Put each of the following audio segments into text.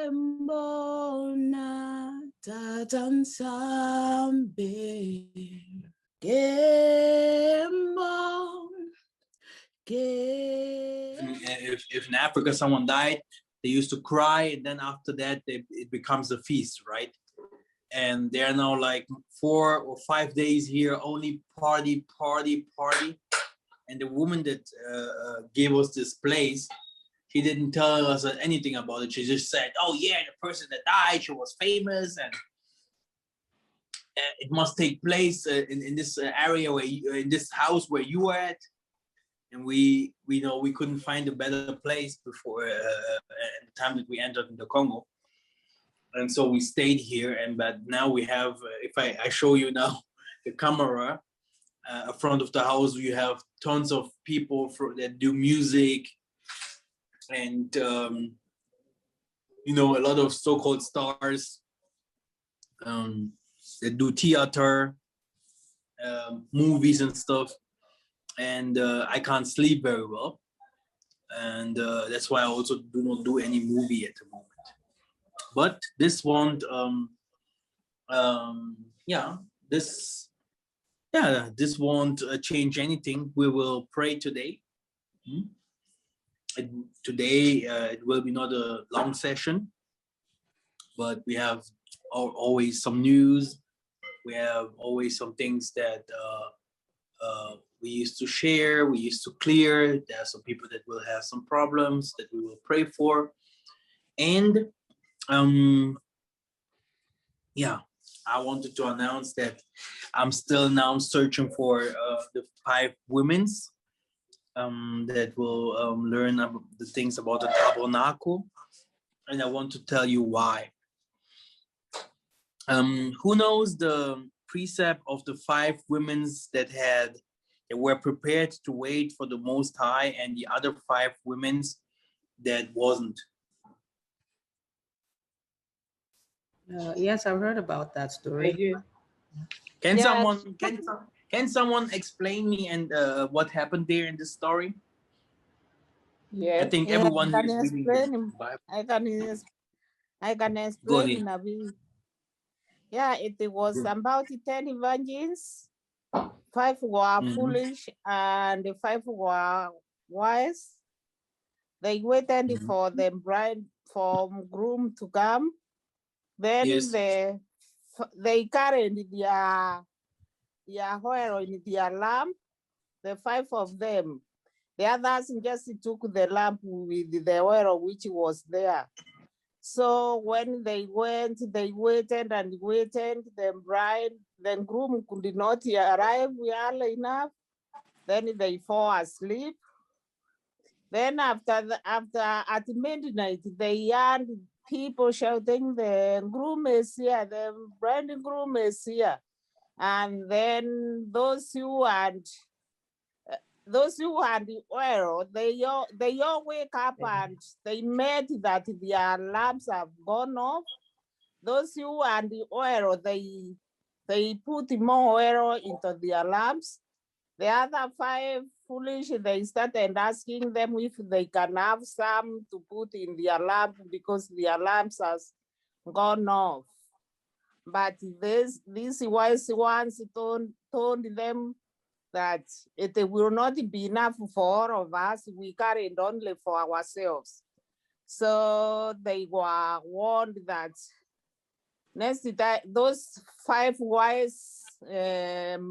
Kembona Tata Nzambe Kembo. If in Africa someone died, they used to cry, and then after that it becomes a feast, right? And they're now like 4 or 5 days here, only party. And the woman that gave us this place, she didn't tell us anything about it. She just said, "Oh yeah, the person that died, she was famous, and it must take place in this area where in this house where you are at." And we know we couldn't find a better place before the time that we entered in the Congo, and so we stayed here. But now we have, if I show you now the camera in front of the house, you have tons of people that do music, and a lot of so-called stars that do theater, movies and stuff. And I can't sleep very well, and that's why I also do not do any movie at the moment. But this won't this won't change anything. We will pray today. Today it will be not a long session, but we have always some news. We have always some things that we used to share, we used to clear. There are some people that will have some problems that we will pray for. And I wanted to announce that I'm still now searching for the 5 women's that will learn the things about the tabernacle. And I want to tell you why. Who knows the precept of the 5 women's that were prepared to wait for the Most High, and the other 5 women's that wasn't? Yes, I've heard about that story. Can someone explain me and what happened there in the story? Yeah, I think everyone is reading the Bible. I can explain, Nabi. Yeah, it was about 10 evangelists. 5 were foolish and 5 were wise. They waited for the groom to come. Then they carried their oil in their lamp, the 5 of them. The others just took the lamp with the oil which was there. So when they went, they waited and waited. The groom could not arrive early enough. Then they fall asleep. Then at midnight, they heard people shouting, "The groom is here, the bridegroom is here." And then those who had the oil, they all wake up and they met that their lamps have gone off. Those who had the oil, they put more oil into their lamps. The other 5 foolish, they started asking them if they can have some to put in their lamp because their lamps has gone off. But these wise ones told them that it will not be enough for all of us. We carried only for ourselves. So they were warned that next time those 5 wise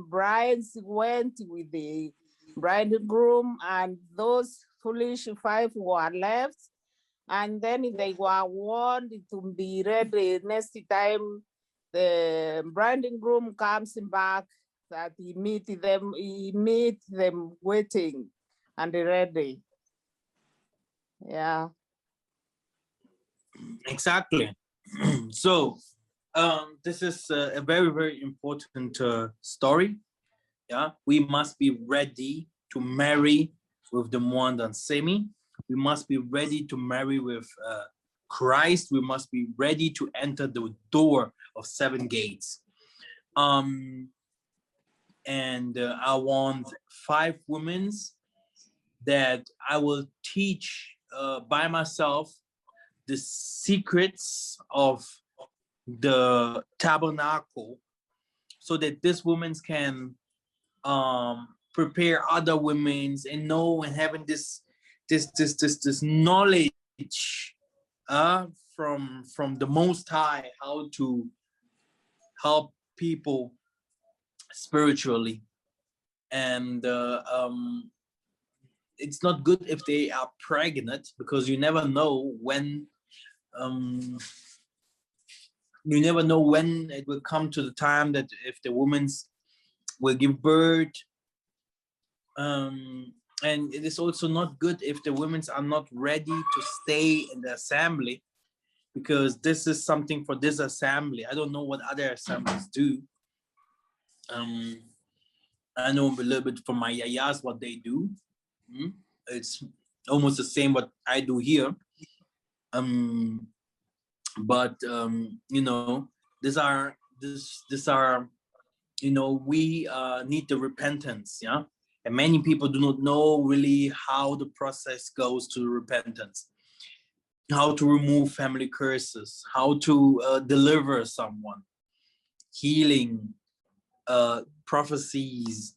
brides went with the bridegroom, and those foolish 5 were left. And then they were warned to be ready next time the bridegroom comes back, that he meet them waiting and ready. Yeah. Exactly. So this is a very, very important story. Yeah, we must be ready to marry with the Mwandan Semi. We must be ready to marry with Christ. We must be ready to enter the door of 7 gates. And I want 5 women that I will teach by myself the secrets of the tabernacle, so that this women can prepare other women and know and having this knowledge from the Most High, how to help people spiritually. And it's not good if they are pregnant, because you never know when it will come to the time that if the women will give birth. And it is also not good if the women are not ready to stay in the assembly, because this is something for this assembly. I don't know what other assemblies do. I know a little bit from my yayas what they do. It's almost the same what I do here. But you know, these are you know, we need the repentance, yeah. And many people do not know really how the process goes to repentance, how to remove family curses, how to deliver someone, healing, prophecies,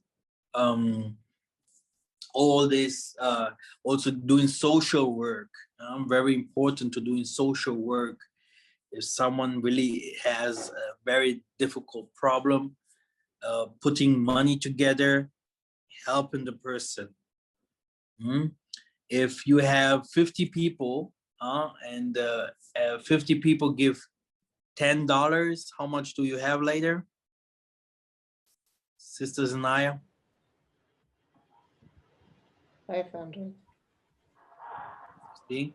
all this, also doing social work. Very important to doing social work. If someone really has a very difficult problem, putting money together, helping the person. If you have 50 people and 50 people give $10, how much do you have later, Sister Zanaya? 500. See,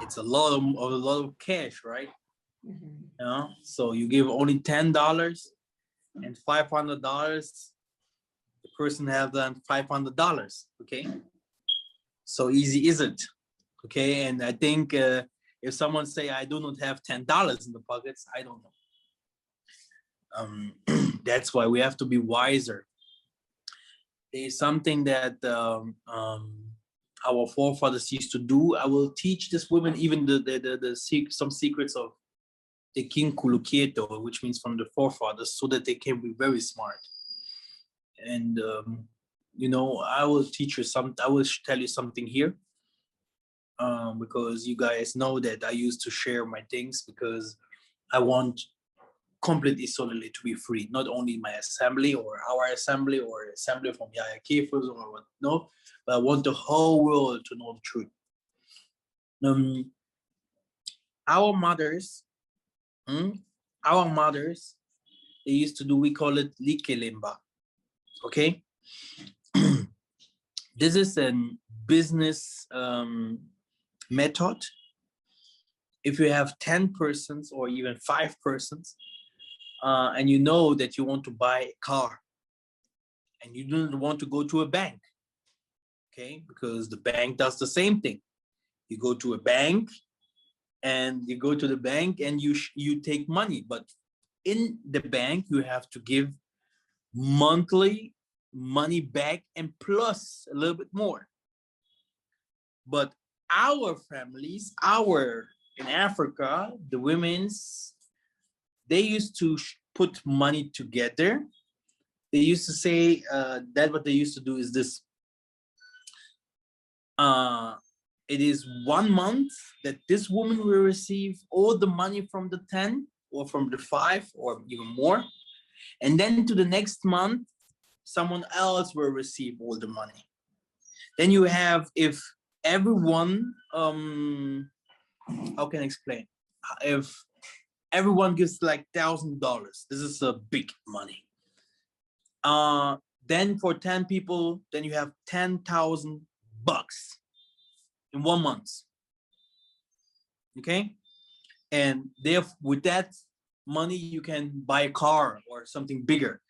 it's a lot of cash, right? Yeah. So you give only $10 and $500. The person have done $500. Okay. So easy is it? Okay. And I think if someone say I do not have $10 in the pockets, I don't know. That's why we have to be wiser. There's something that our forefathers used to do. I will teach this woman even some secrets of the King Kulukieto, which means from the forefathers, so that they can be very smart. And you know, I will teach you I will tell you something here, because you guys know that I used to share my things, because I want completely solely to be free, not only my assembly or our assembly or assembly from Yah Kefers or what, no, but I want the whole world to know the truth. Our mothers, they used to do, we call it likelemba. Okay. This is a business method. If you have 10 persons or even 5 persons, and you know that you want to buy a car, and you don't want to go to a bank, okay, because the bank does the same thing. You go to a bank, and you take money, but in the bank you have to give monthly money back and plus a little bit more. But our families, in Africa, the women's, they used to put money together. They used to say that what they used to do is this. It is 1 month that this woman will receive all the money from the 10 or from the 5 or even more. And then to the next month, someone else will receive all the money. Then you have, if everyone, how can I explain? If everyone gives like $1,000, this is a big money. Then for 10 people, then you have $10,000 in 1 month. Okay, and therefore with that money you can buy a car or something bigger.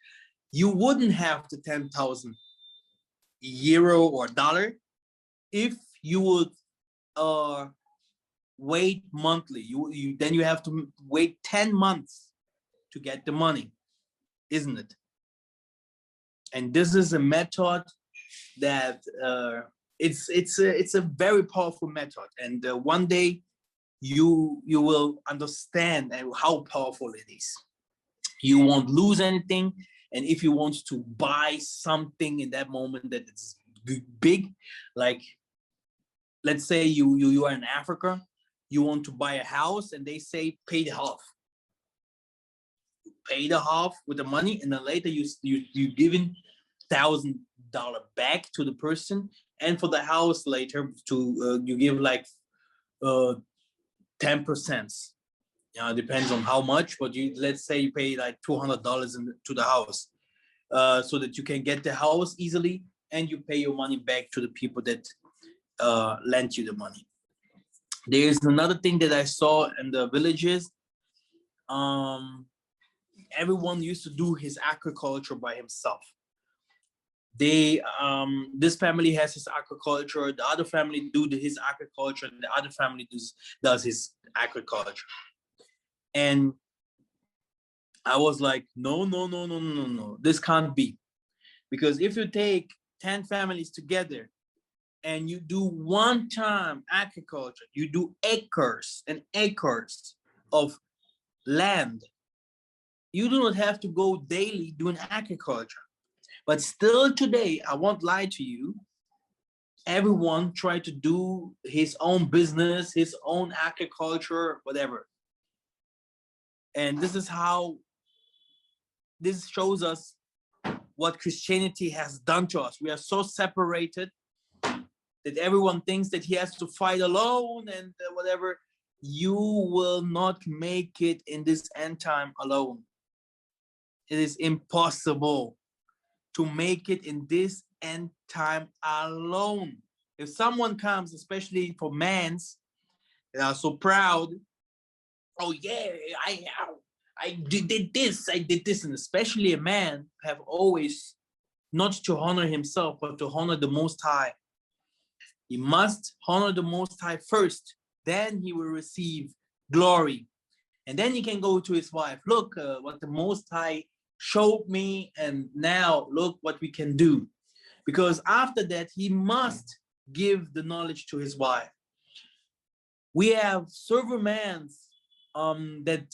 You wouldn't have the 10,000 euro or dollar if you would wait monthly. Then you have to wait 10 months to get the money, isn't it? And this is a method that it's a very powerful method. And one day you will understand how powerful it is. You won't lose anything. And if you want to buy something in that moment that it's big, like let's say you are in Africa, you want to buy a house and they say pay the half. Pay the half with the money, and then later you giving $1,000 back to the person, and for the house later to you give like 10%. It depends on how much, but let's say you pay like $200 to the house, so that you can get the house easily, and you pay your money back to the people that lent you the money. There's another thing that I saw in the villages. Everyone used to do his agriculture by himself. This family has his agriculture, the other family do his agriculture, and the other family does his agriculture. And I was like, no, this can't be. Because if you take 10 families together and you do one time agriculture, you do acres and acres of land, you do not have to go daily doing agriculture. But still today, I won't lie to you, everyone tried to do his own business, his own agriculture, whatever. And this shows us what Christianity has done to us. We are so separated that everyone thinks that he has to fight alone and whatever. You will not make it in this end time alone. It is impossible to make it in this end time alone. If someone comes, especially for mans, they are so proud. Oh yeah, I did this, and especially a man have always not to honor himself, but to honor the Most High. He must honor the Most High first, then he will receive glory. And then he can go to his wife, look what the Most High showed me, and now look what we can do. Because after that, he must give the knowledge to his wife. We have servants that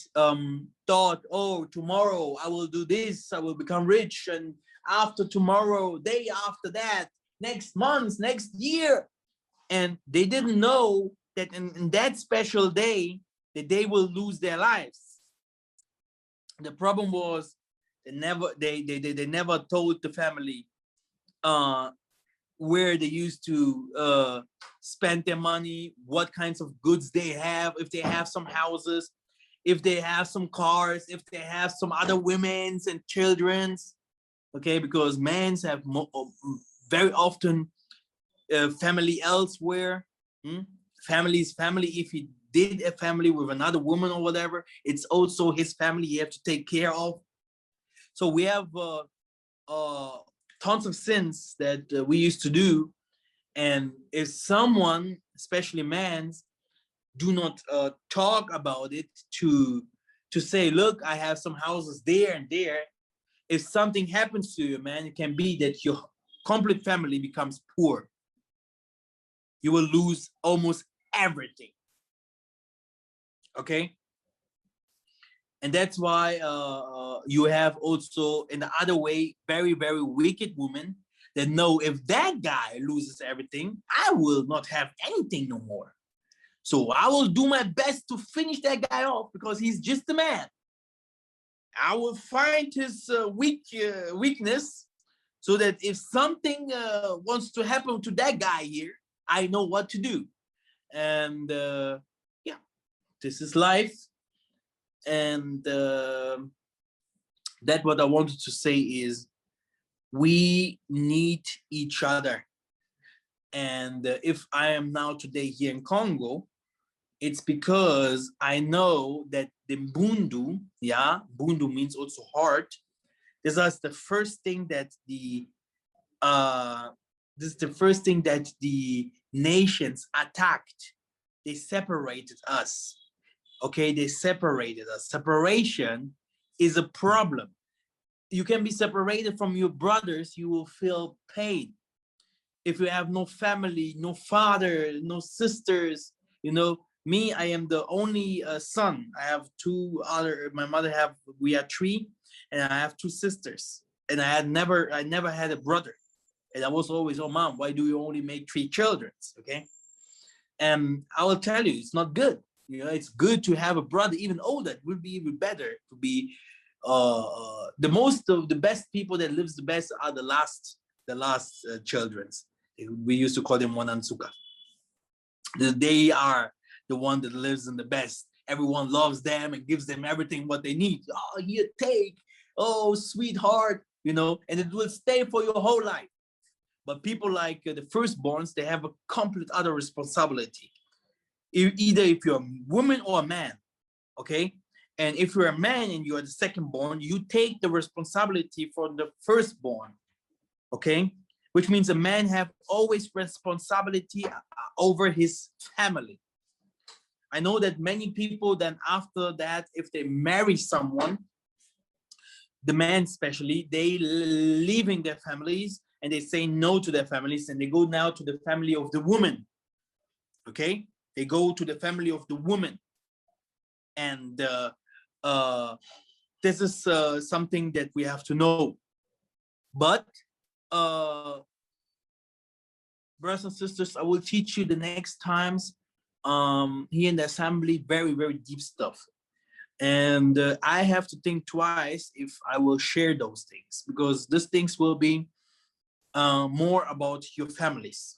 thought, oh, tomorrow I will do this, I will become rich, and after tomorrow, day after that, next month, next year. And they didn't know that in that special day, that they will lose their lives. The problem was they never told the family where they used to spend their money, what kinds of goods they have, if they have some houses, if they have some cars, if they have some other women's and children's, okay? Because men have very often family elsewhere. Family, if he did a family with another woman or whatever, it's also his family you have to take care of. So we have tons of sins that we used to do. And if someone, especially men, do not talk about it to say, look, I have some houses there and there. If something happens to you, man, it can be that your complete family becomes poor. You will lose almost everything. Okay? And that's why you have also, in the other way, very, very wicked women that know if that guy loses everything, I will not have anything no more. So I will do my best to finish that guy off because he's just a man. I will find his weakness so that if something wants to happen to that guy here, I know what to do. And yeah, this is life. And that what I wanted to say is we need each other. And if I am now today here in Congo, it's because I know that the Mbundu, yeah, Mbundu means also heart. This is the first thing that the nations attacked. They separated us. Okay, they separated us. Separation is a problem. You can be separated from your brothers, you will feel pain. If you have no family, no father, no sisters, you know, Me, I am the only son. I have my mother we are three, and I have two sisters. And I never had a brother. And I was always, oh mom, why do you only make three children? Okay. And I will tell you, it's not good. It's good to have a brother even older. It would be even better to be the best people that lives the best are the last children's. We used to call them Wanansuka. They are the one that lives in the best. Everyone loves them and gives them everything what they need. Oh, here, take. Oh, sweetheart, and it will stay for your whole life. But people like the firstborns, they have a complete other responsibility. Either if you're a woman or a man, okay? And if you're a man and you're the secondborn, you take the responsibility for the firstborn, okay? Which means a man have always responsibility over his family. I know that many people then after that, if they marry someone, the men especially, they leaving their families and they say no to their families and they go now to the family of the woman, okay? They go to the family of the woman. And this is something that we have to know. But brothers and sisters, I will teach you the next times here in the assembly very, very deep stuff. And I have to think twice if I will share those things, because these things will be more about your families.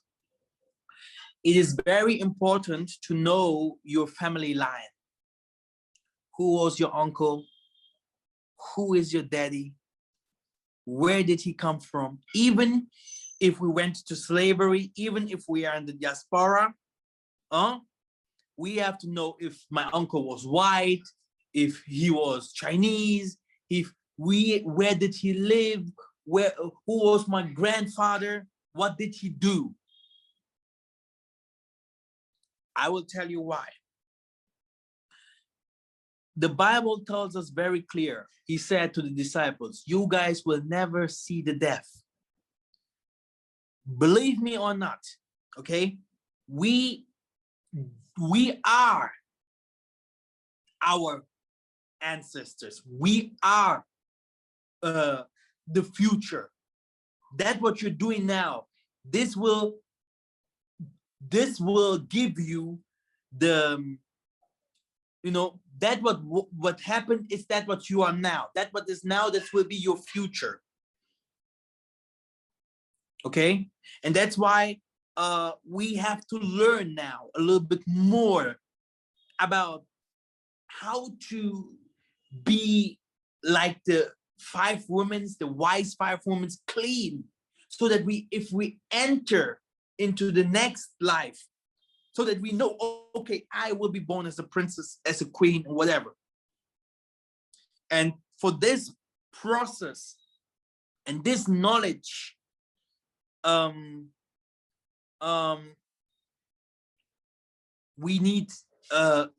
It is very important to know your family line. Who was your uncle? Who is your daddy? Where did he come from? Even if we went to slavery, even if we are in the diaspora, we have to know if my uncle was white, if he was Chinese, where did he live, who was my grandfather, what did he do? I will tell you why. The Bible tells us very clear. He said to the disciples, you guys will never see the death. Believe me or not, okay? We are our ancestors. We are the future. That's what you're doing now. This will give you the, that what happened is that what you are now. That what is now, that will be your future. Okay? And that's why we have to learn now a little bit more about how to be like the wise 5 women, clean, so that if we enter into the next life, so that we know, okay, I will be born as a princess, as a queen, or whatever. And for this process and this knowledge, we need a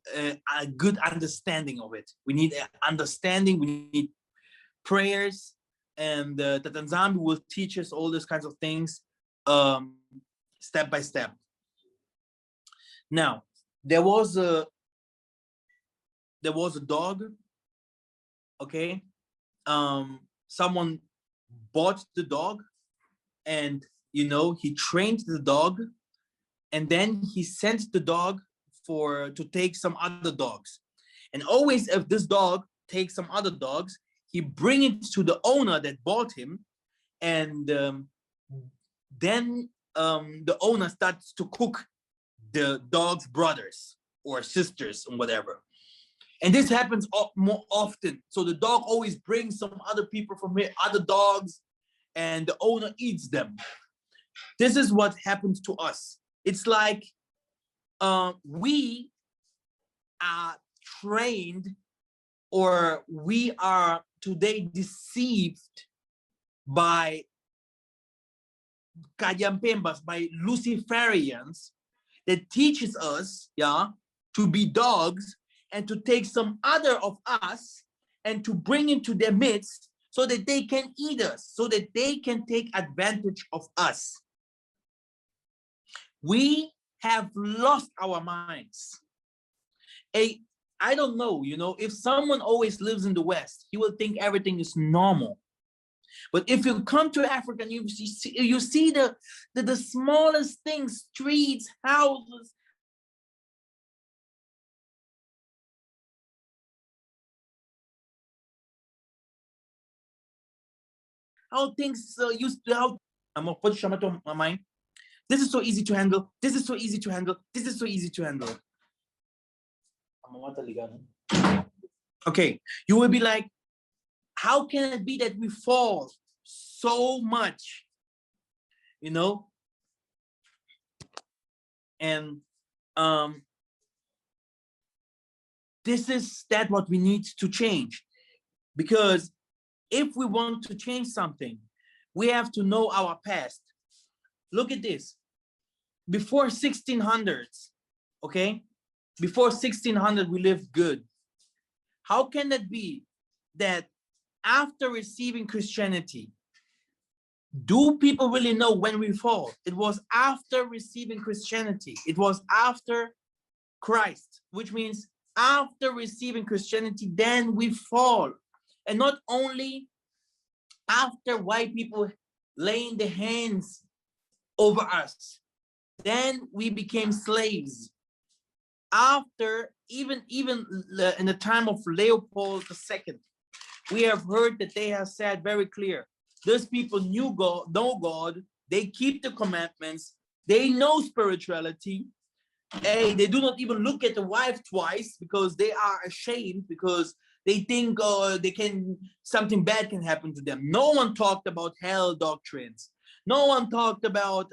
good understanding of it. We need understanding, we need prayers, and that Yah Nzambe will teach us all these kinds of things step by step. Now, there was a dog, okay? Someone bought the dog, and he trained the dog, and then he sent the dog to take some other dogs. And always if this dog takes some other dogs, he bring it to the owner that bought him, and then the owner starts to cook the dog's brothers or sisters and whatever. And this happens more often. So the dog always brings some other people from here, other dogs, and the owner eats them. This is what happens to us. It's like we are trained, or we are today deceived by Kayampembas, by Luciferians, that teaches us, to be dogs and to take some other of us and to bring into their midst so that they can eat us, so that they can take advantage of us. We have lost our minds. I don't know, you know, if someone always lives in the West, he will think everything is normal. But if you come to Africa and you see the smallest things, streets, houses, how things used to, how pode chamar tua mãe. This is so easy to handle. This is so easy to handle. This is so easy to handle. Okay, you will be like, how can it be that we fall so much? You know? And this is what we need to change. Because if we want to change something, we have to know our past. Look at this. Before 1600s, okay? Before 1600, we lived good. How can it be that after receiving Christianity, do people really know when we fall? It was after receiving Christianity. It was after Christ, which means after receiving Christianity, then we fall. And not only after white people laying their hands over us, then we became slaves. After, even in the time of Leopold II, we have heard that they have said very clear, those people know God, they keep the commandments, they know spirituality. Hey, they do not even look at the wife twice because they are ashamed, because they think something bad can happen to them. No one talked about hell doctrines. No one talked about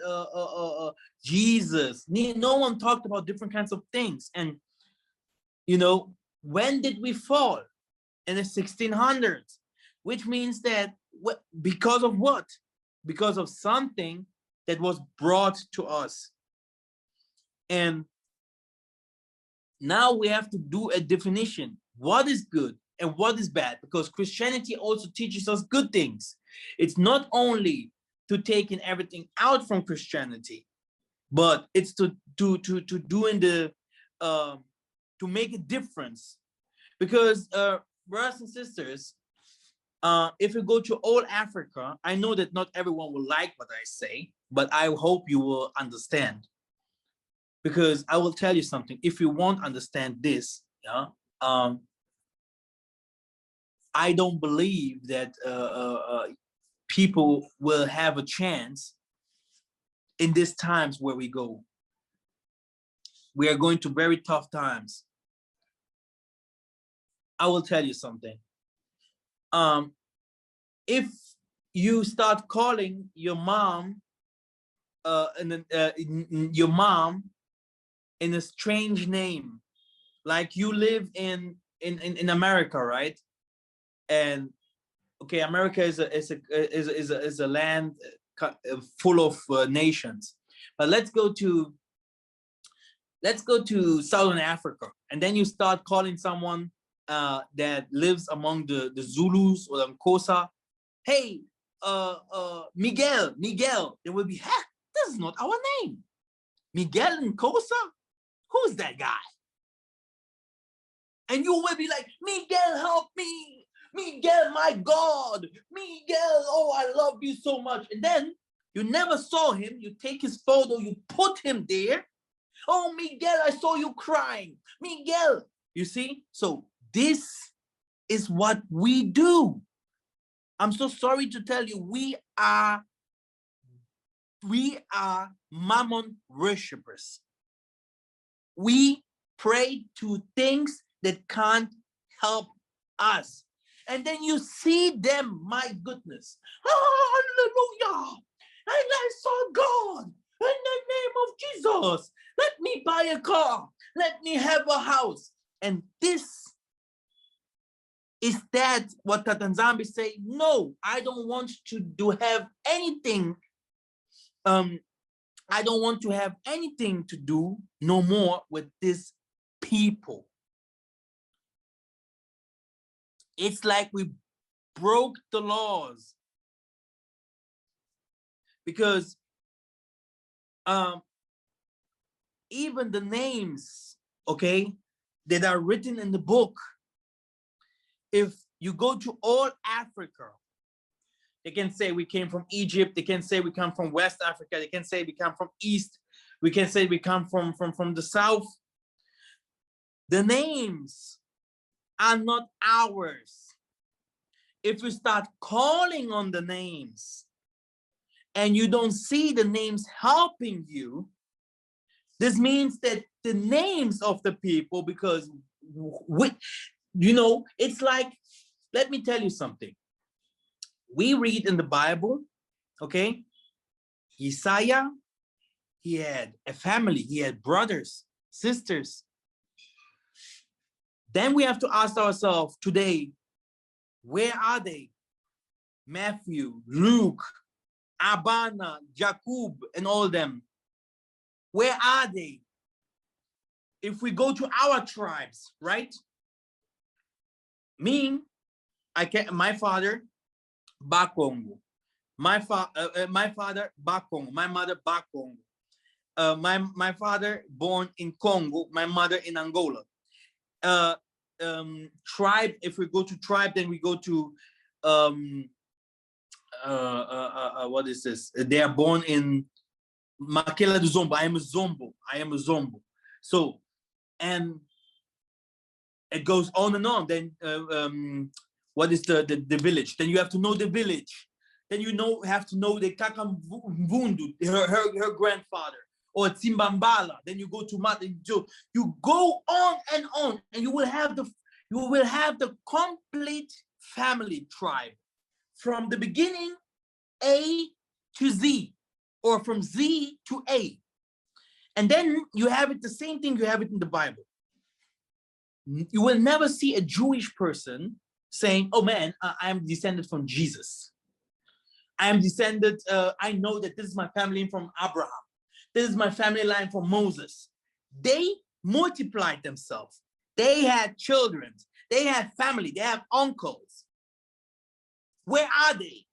Jesus. No one talked about different kinds of things. And, you know, when did we fall? In the 1600s, which means that because of what? Because of something that was brought to us. And now we have to do a definition. What is good and what is bad? Because Christianity also teaches us good things. It's not only to take in everything out from Christianity, but it's to make a difference. Because brothers and sisters, if you go to old Africa, I know that not everyone will like what I say, but I hope you will understand. Because I will tell you something, if you won't understand this, yeah, I don't believe that people will have a chance in these times where we go. We are going to very tough times. I will tell you something. If you start calling your mom, your mom in a strange name, like you live in America, right? And okay, America is a land full of nations. But let's go to Southern Africa, and then you start calling someone that lives among the Zulus or the Nkosa, hey, Miguel, they will be, heck, this is not our name. Miguel Nkosa? Who's that guy? And you will be like, Miguel, help me. Miguel, my God. Miguel, oh, I love you so much. And then you never saw him. You take his photo, you put him there. Oh, Miguel, I saw you crying. Miguel, you see? So this is what we do. I'm so sorry to tell you, we are mammon worshippers. We pray to things that can't help us. And then you see them, my goodness. Oh, hallelujah. And I saw God in the name of Jesus. Let me buy a car. Let me have a house. And this is that what Yah Nzambe say? No, I don't want to have anything. I don't want to have anything to do no more with this people. It's like we broke the laws. Because even the names, okay? that are written in the book. If you go to all Africa, they can say we came from Egypt. They can say we come from West Africa. They can say we come from East. We can say we come from the South. The names are not ours. If you start calling on the names and you don't see the names helping you, this means that the names of the people, because it's like, let me tell you something. We read in the Bible, okay, Yissa'Yah, he had a family, he had brothers, sisters. Then we have to ask ourselves today, where are they? Matthew, Luke, Abana, Jacob, and all them. Where are they? If we go to our tribes, right? My father, Kongo. My father, Kongo. My mother, Kongo. My father born in Congo. My mother in Angola. Tribe. If we go to tribe, then we go to what is this? They are born in Makela do Zombo. I am a Zombo. So, and it goes on and on. Then what is the village? Then you have to know the village. Then you have to know the Kakamvundu, her grandfather, or Tsimbambala. Then you go to Matajo. You go on, and you will have the complete family tribe from the beginning, A to Z, or from Z to A. And then you have it the same thing you have it in the Bible. You will never see a Jewish person saying, oh man, I am descended from Jesus. I am descended, I know that this is my family from Abraham. This is my family line from Moses. They multiplied themselves. They had children. They had family. They have uncles. Where are they?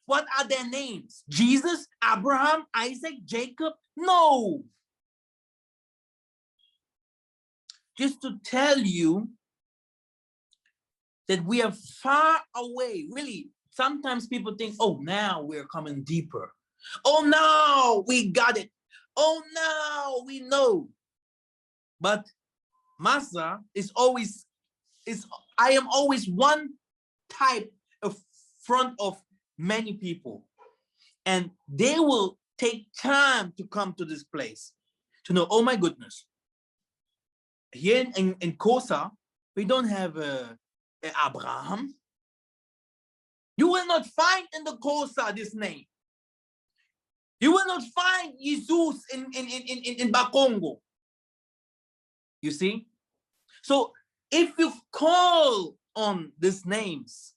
What are their names? Jesus, Abraham, Isaac, Jacob? No. Just to tell you that we are far away. Really, sometimes people think, oh, now we're coming deeper. Oh, now we got it. Oh, now we know. But Massa I am always one type of front of many people. And they will take time to come to this place to know, oh my goodness. Here in Kosa, we don't have Abraham. You will not find in the Kosa this name. You will not find Jesus in Kongo. You see? So if you call on these names,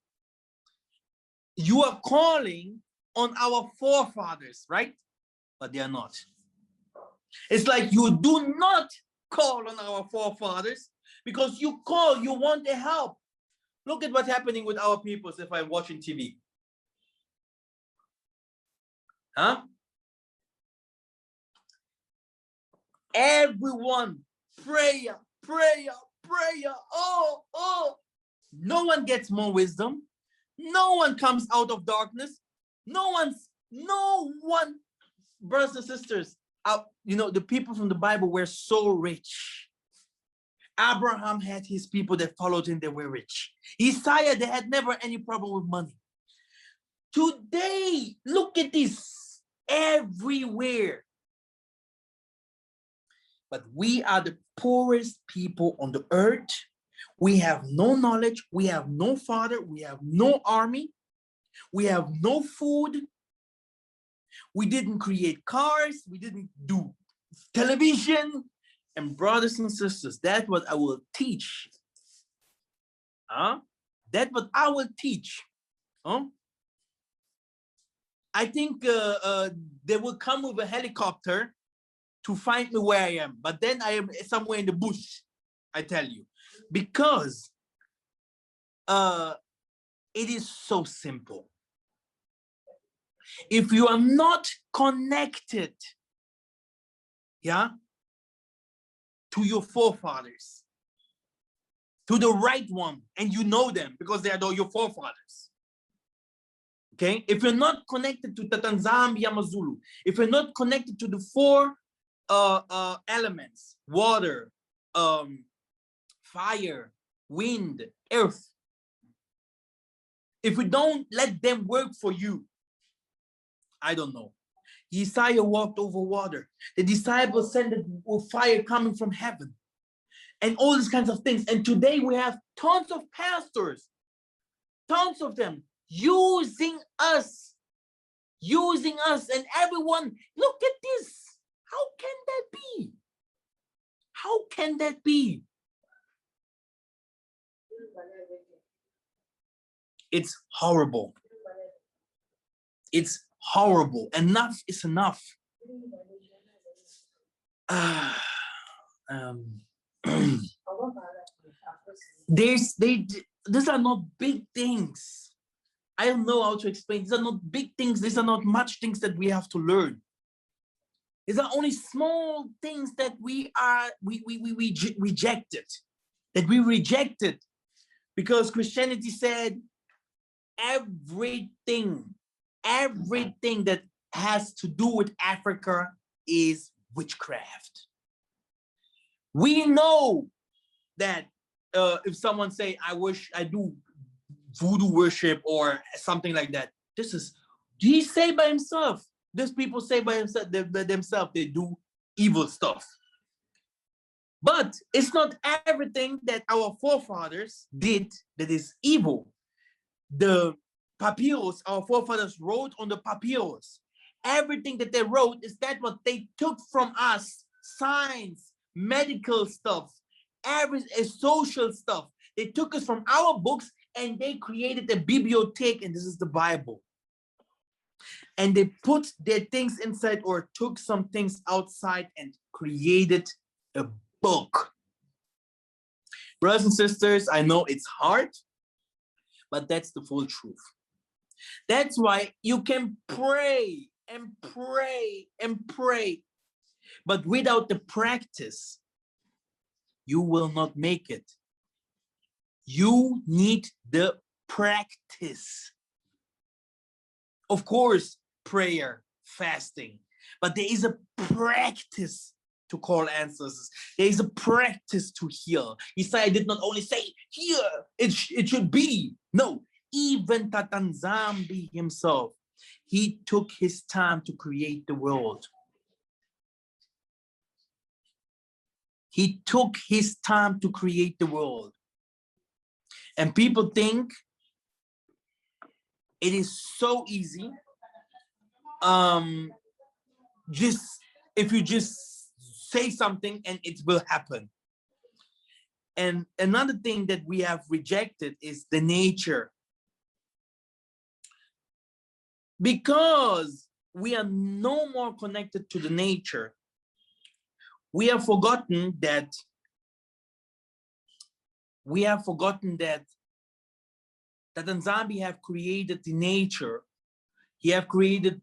you are calling on our forefathers, right? But they are not. It's like you do not call on our forefathers because you want the help. Look at what's happening with our peoples if I'm watching TV. Huh? Everyone, prayer. Oh. No one gets more wisdom. No one comes out of darkness. No one, brothers and sisters, the people from the Bible were so rich. Abraham had his people that followed him, they were rich. Yissa'Yah, they had never any problem with money. Today, look at this, everywhere. But we are the poorest people on the earth. We have no knowledge. We have no father. We have no army. We have no food. We didn't create cars. We didn't do television. And brothers and sisters, that's what I will teach. That's what I will teach. I think they will come with a helicopter to find me where I am. But then I am somewhere in the bush, I tell you. Because it is so simple. If you are not connected, to your forefathers, to the right one, and you know them because they are your forefathers. Okay? If you're not connected to Tata Nzambe Amazulu, if you're not connected to the four elements, water, fire, wind, earth, if we don't let them work for you, I don't know. Yissa'Yah walked over water. The disciples sent fire coming from heaven. And all these kinds of things. And today we have tons of pastors, tons of them, using us, and everyone, look at this. How can that be? How can that be? It's horrible. It's horrible. Enough is enough. These are not big things. I don't know how to explain. These are not big things. These are not much things that we have to learn. These are only small things that we rejected. That we rejected because Christianity said everything that has to do with Africa is witchcraft. We know that if someone say, I wish I do voodoo worship or something like that, he say by himself. These people say by themselves they do evil stuff. But it's not everything that our forefathers did that is evil. The papyrus, our forefathers wrote on the papyrus. Everything that they wrote is that what they took from us, science, medical stuff, social stuff. They took us from our books and they created a bibliothèque, and this is the Bible. And they put their things inside or took some things outside and created a book. Brothers and sisters, I know it's hard, but that's the full truth. That's why you can pray and pray and pray, but without the practice, you will not make it. You need the practice. Of course, prayer, fasting, but there is a practice to call ancestors. There is a practice to heal. Yissa'Yah did not only say, here, it should be. No, even Tata Nzambe himself, he took his time to create the world. He took his time to create the world. And people think it is so easy. If you just say something and it will happen. And another thing that we have rejected is the nature. Because we are no more connected to the nature, we have forgotten that Tata Nzambe have created the nature. He have created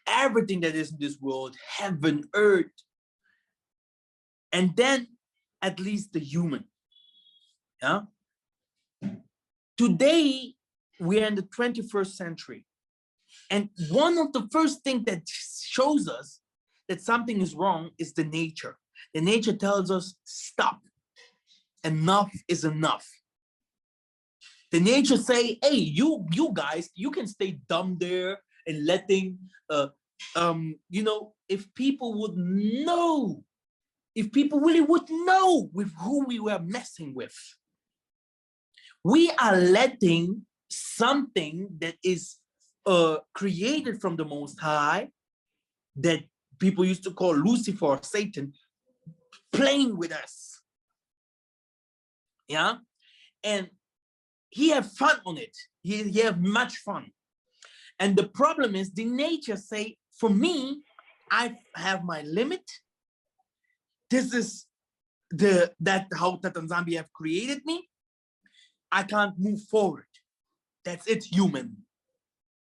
everything that is in this world, heaven, earth, and then at least the human. Yeah. Today we are in the 21st century, and one of the first things that shows us that something is wrong is the nature. The nature tells us, stop. Enough is enough. The nature say, hey, you guys, you can stay dumb there and letting, if people would know, if people really would know with who we were messing with. We are letting something that is created from the Most High, that people used to call Lucifer or Satan, playing with us. Yeah, and he have fun on it. He have much fun. And the problem is the nature say, for me, I have my limit. This is how Tata Nzambe have created me. I can't move forward. That's it, human.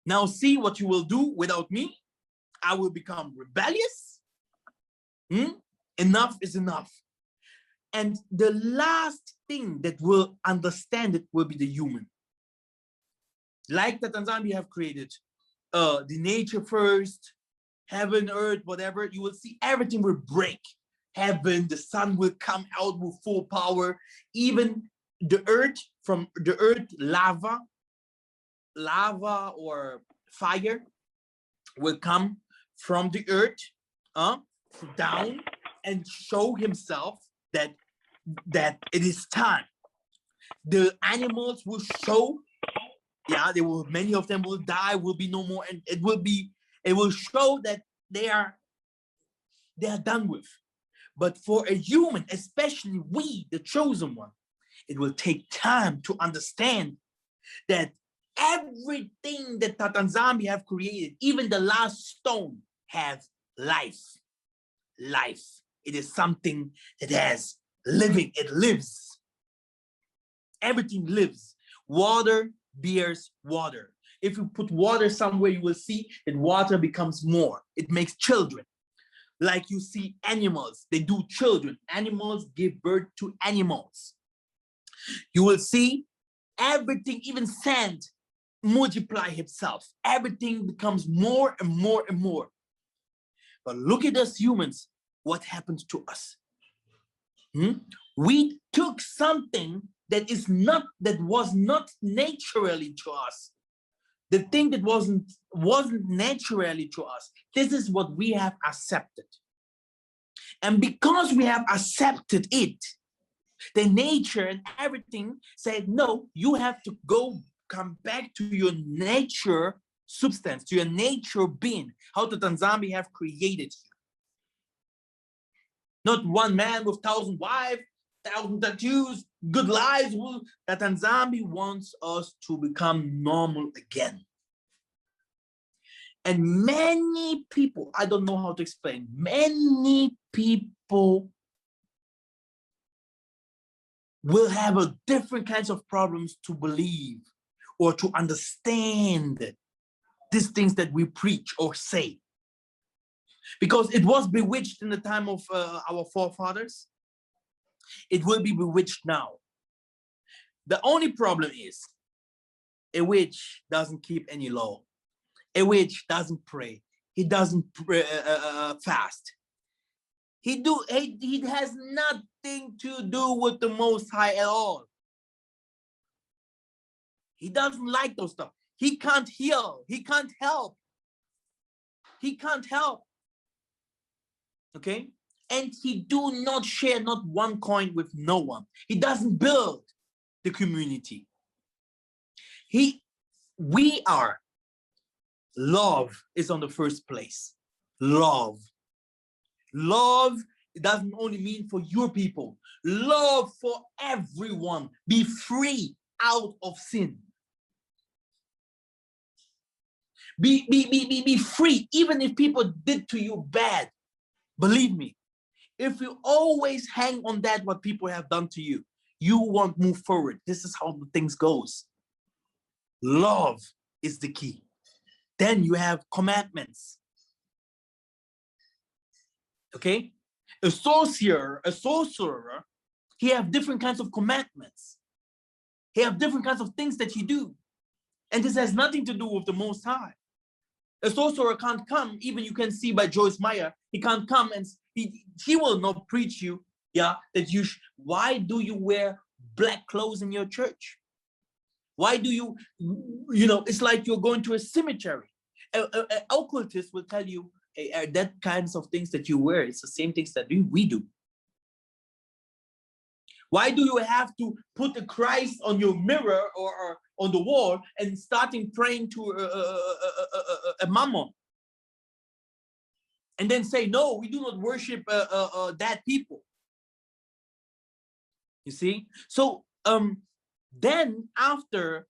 Now see what you will do without me. I will become rebellious. Enough is enough. And the last thing that will understand it will be the human. Like that Nzambe have created the nature first, heaven, earth, whatever, you will see everything will break. Heaven, the sun will come out with full power. Even the earth, from the earth, lava or fire will come from the earth down and show himself that it is time. The animals will show, many of them will die, will be no more, and it will show that they are done with. But for a human, especially we, the chosen one, it will take time to understand that everything that Nzambe have created, even the last stone, has life. Life. It is something that has living. It lives. Everything lives. Water bears water. If you put water somewhere, you will see that water becomes more. It makes children. Like you see animals, they do children. Animals give birth to animals. You will see everything, even sand, multiply itself. Everything becomes more and more and more. But look at us humans, what happened to us? We took something that was not naturally to us. The thing that wasn't naturally to us. This is what we have accepted. And because we have accepted it, the nature and everything said, no, you have to come back to your nature substance, to your nature being, how the Nzambe have created you. Not one man with 1,000 wives, 1,000 tattoos, good lives. That Nzambe wants us to become normal again. And many people, I don't know how to explain, many people will have different kinds of problems to believe or to understand these things that we preach or say. Because it was bewitched in the time of our forefathers. It will be bewitched now. The only problem is a witch doesn't keep any law. A witch doesn't pray. He doesn't fast. He has nothing to do with the Most High at all. He doesn't like those stuff. He can't heal. He can't help. He can't help. Okay? And he do not share not one coin with no one. He doesn't build the community. Love is on the first place. Love. Love doesn't only mean for your people. Love for everyone. Be free out of sin. Be free, even if people did to you bad. Believe me, if you always hang on that, what people have done to you, you won't move forward. This is how the things goes. Love is the key. Then you have commandments. Okay? A sorcerer, he have different kinds of commandments. He have different kinds of things that he do. And this has nothing to do with the Most High. A sorcerer can't come, even you can see by Joyce Meyer, he can't come and he will not preach you, that why do you wear black clothes in your church? Why do you, it's like you're going to a cemetery. An occultist will tell you, that kinds of things that you wear, it's the same things that we do. Why do you have to put a Christ on your mirror or on the wall and starting praying to a mammon? And then say, no, we do not worship that people. You see? So then after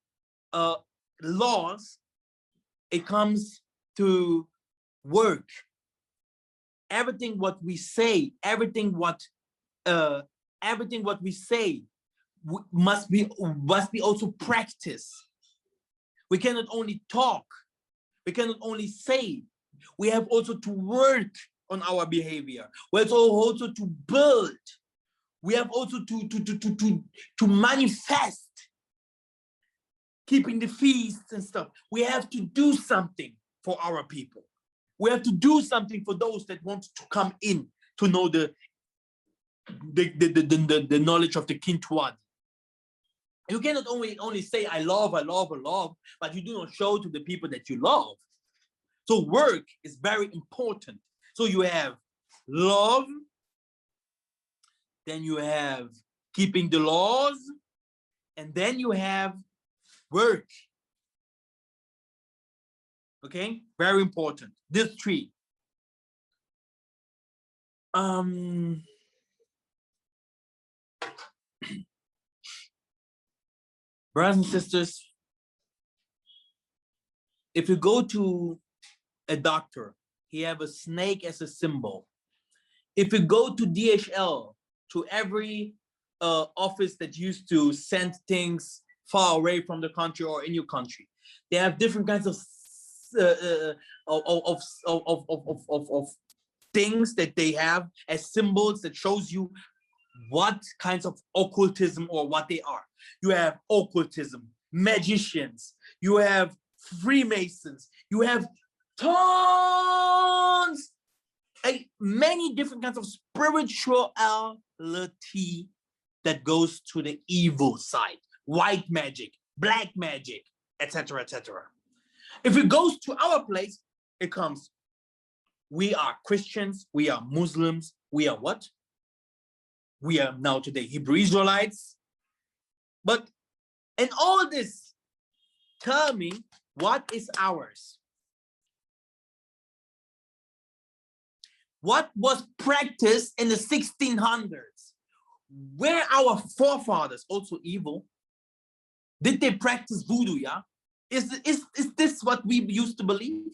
laws, it comes to work. Everything what we say, everything what we say must be also practiced. We cannot only talk. We cannot only say. We have also to work on our behavior. We have also to build. We have also to manifest, keeping the feasts and stuff. We have to do something for our people. We have to do something for those that want to come in to know the knowledge of the Kintuadi. You cannot only say, I love, but you do not show to the people that you love. So work is very important. So you have love, then you have keeping the laws, and then you have work. Okay, very important. This three. Brothers and sisters, if you go to a doctor, he have a snake as a symbol. If you go to DHL, to every office that used to send things far away from the country or in your country, they have different kinds of things that they have as symbols that shows you what kinds of occultism or what they are. You have occultism, magicians, you have Freemasons, you have tons, many different kinds of spirituality that goes to the evil side, white magic, black magic, etc., etc. If it goes to our place, it comes, we are Christians, we are Muslims, we are what? We are now today Hebrew Israelites. But in all this, tell me, what is ours? What was practiced in the 1600s? Were our forefathers also evil? Did they practice voodoo, yeah? Is this what we used to believe?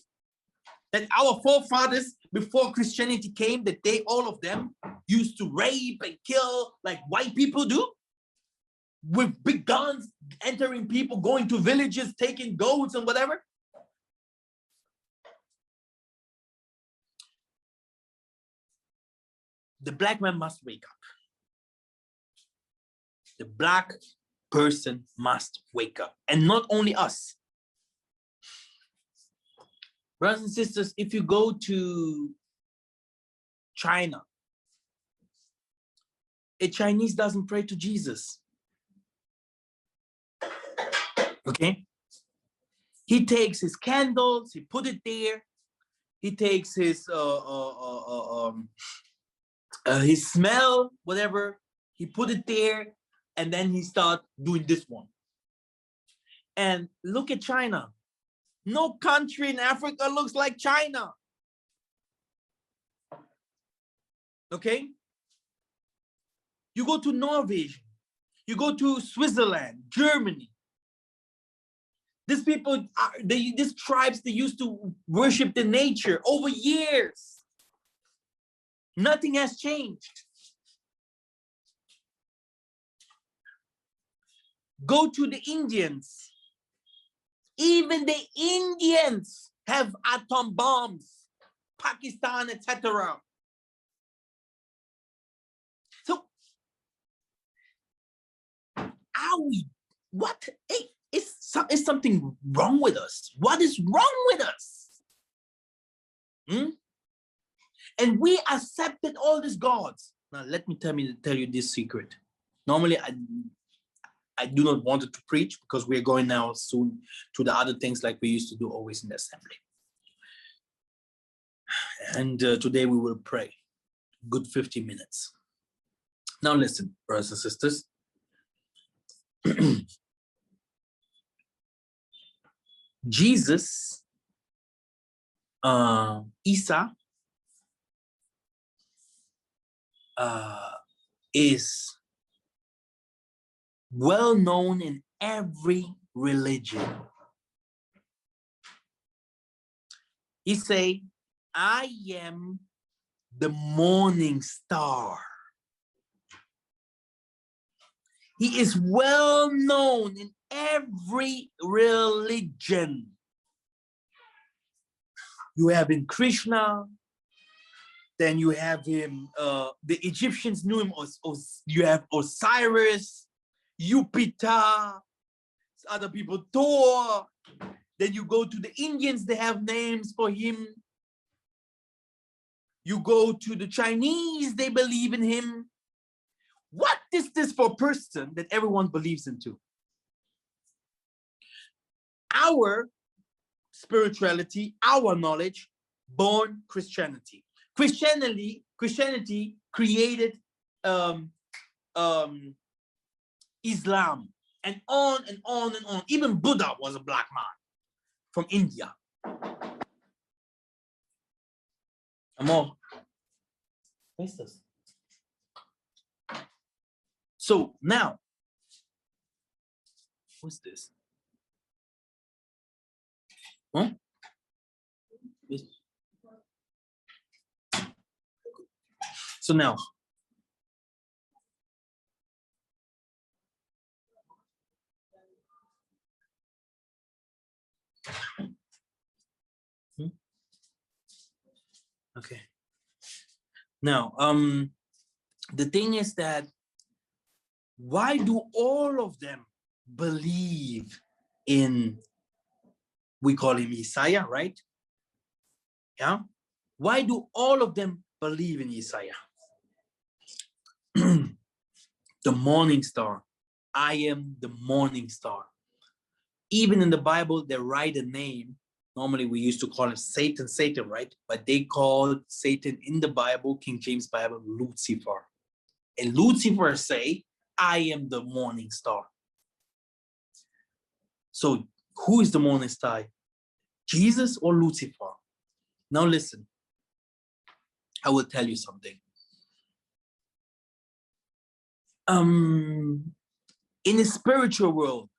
That our forefathers, before Christianity came, that they, all of them, used to rape and kill like white people do? With big guns, entering people, going to villages, taking goats and whatever? The black man must wake up. The black person must wake up. And not only us. Brothers and sisters, if you go to China, a Chinese doesn't pray to Jesus. Okay? He takes his candles, he put it there. He takes his smell, whatever, he put it there, and then he start doing this one. And look at China. No country in Africa looks like China. Okay? You go to Norway, you go to Switzerland, Germany. These people, these tribes, they used to worship the nature over years. Nothing has changed. Go to the Indians. Even the Indians have atom bombs, Pakistan, etc. So, are we, what? Is something wrong with us? What is wrong with us? And we accepted all these gods. Now, let me tell you this secret. Normally, I do not want to preach because we're going now soon to the other things like we used to do always in the assembly. And today we will pray. Good 50 minutes. Now listen, brothers and sisters. Jesus, Isa, is well known in every religion. He say, I am the morning star. He is well known in every religion. You have in Krishna, Then you have him, the Egyptians knew him as you have Osiris, Jupiter, other people, Thor. Then you go to the Indians, they have names for him. You go to the Chinese, they believe in him. What is this for a person that everyone believes into? Our spirituality, our knowledge, born Christianity. Christianity created Islam, and on and on and on. Even Buddha was a black man from India. Amor, what's this? So now, what's this? Huh? So now, okay. Now, the thing is that why do all of them believe in, we call him Yissa'Yah, right? Yeah. Why do all of them believe in Yissa'Yah? The morning star. I am the morning star. Even in the Bible, they write a name. Normally, we used to call it Satan, right? But they called Satan in the Bible, King James Bible, Lucifer. And Lucifer say, I am the morning star. So who is the morning star? Jesus or Lucifer? Now listen, I will tell you something. In the spiritual world,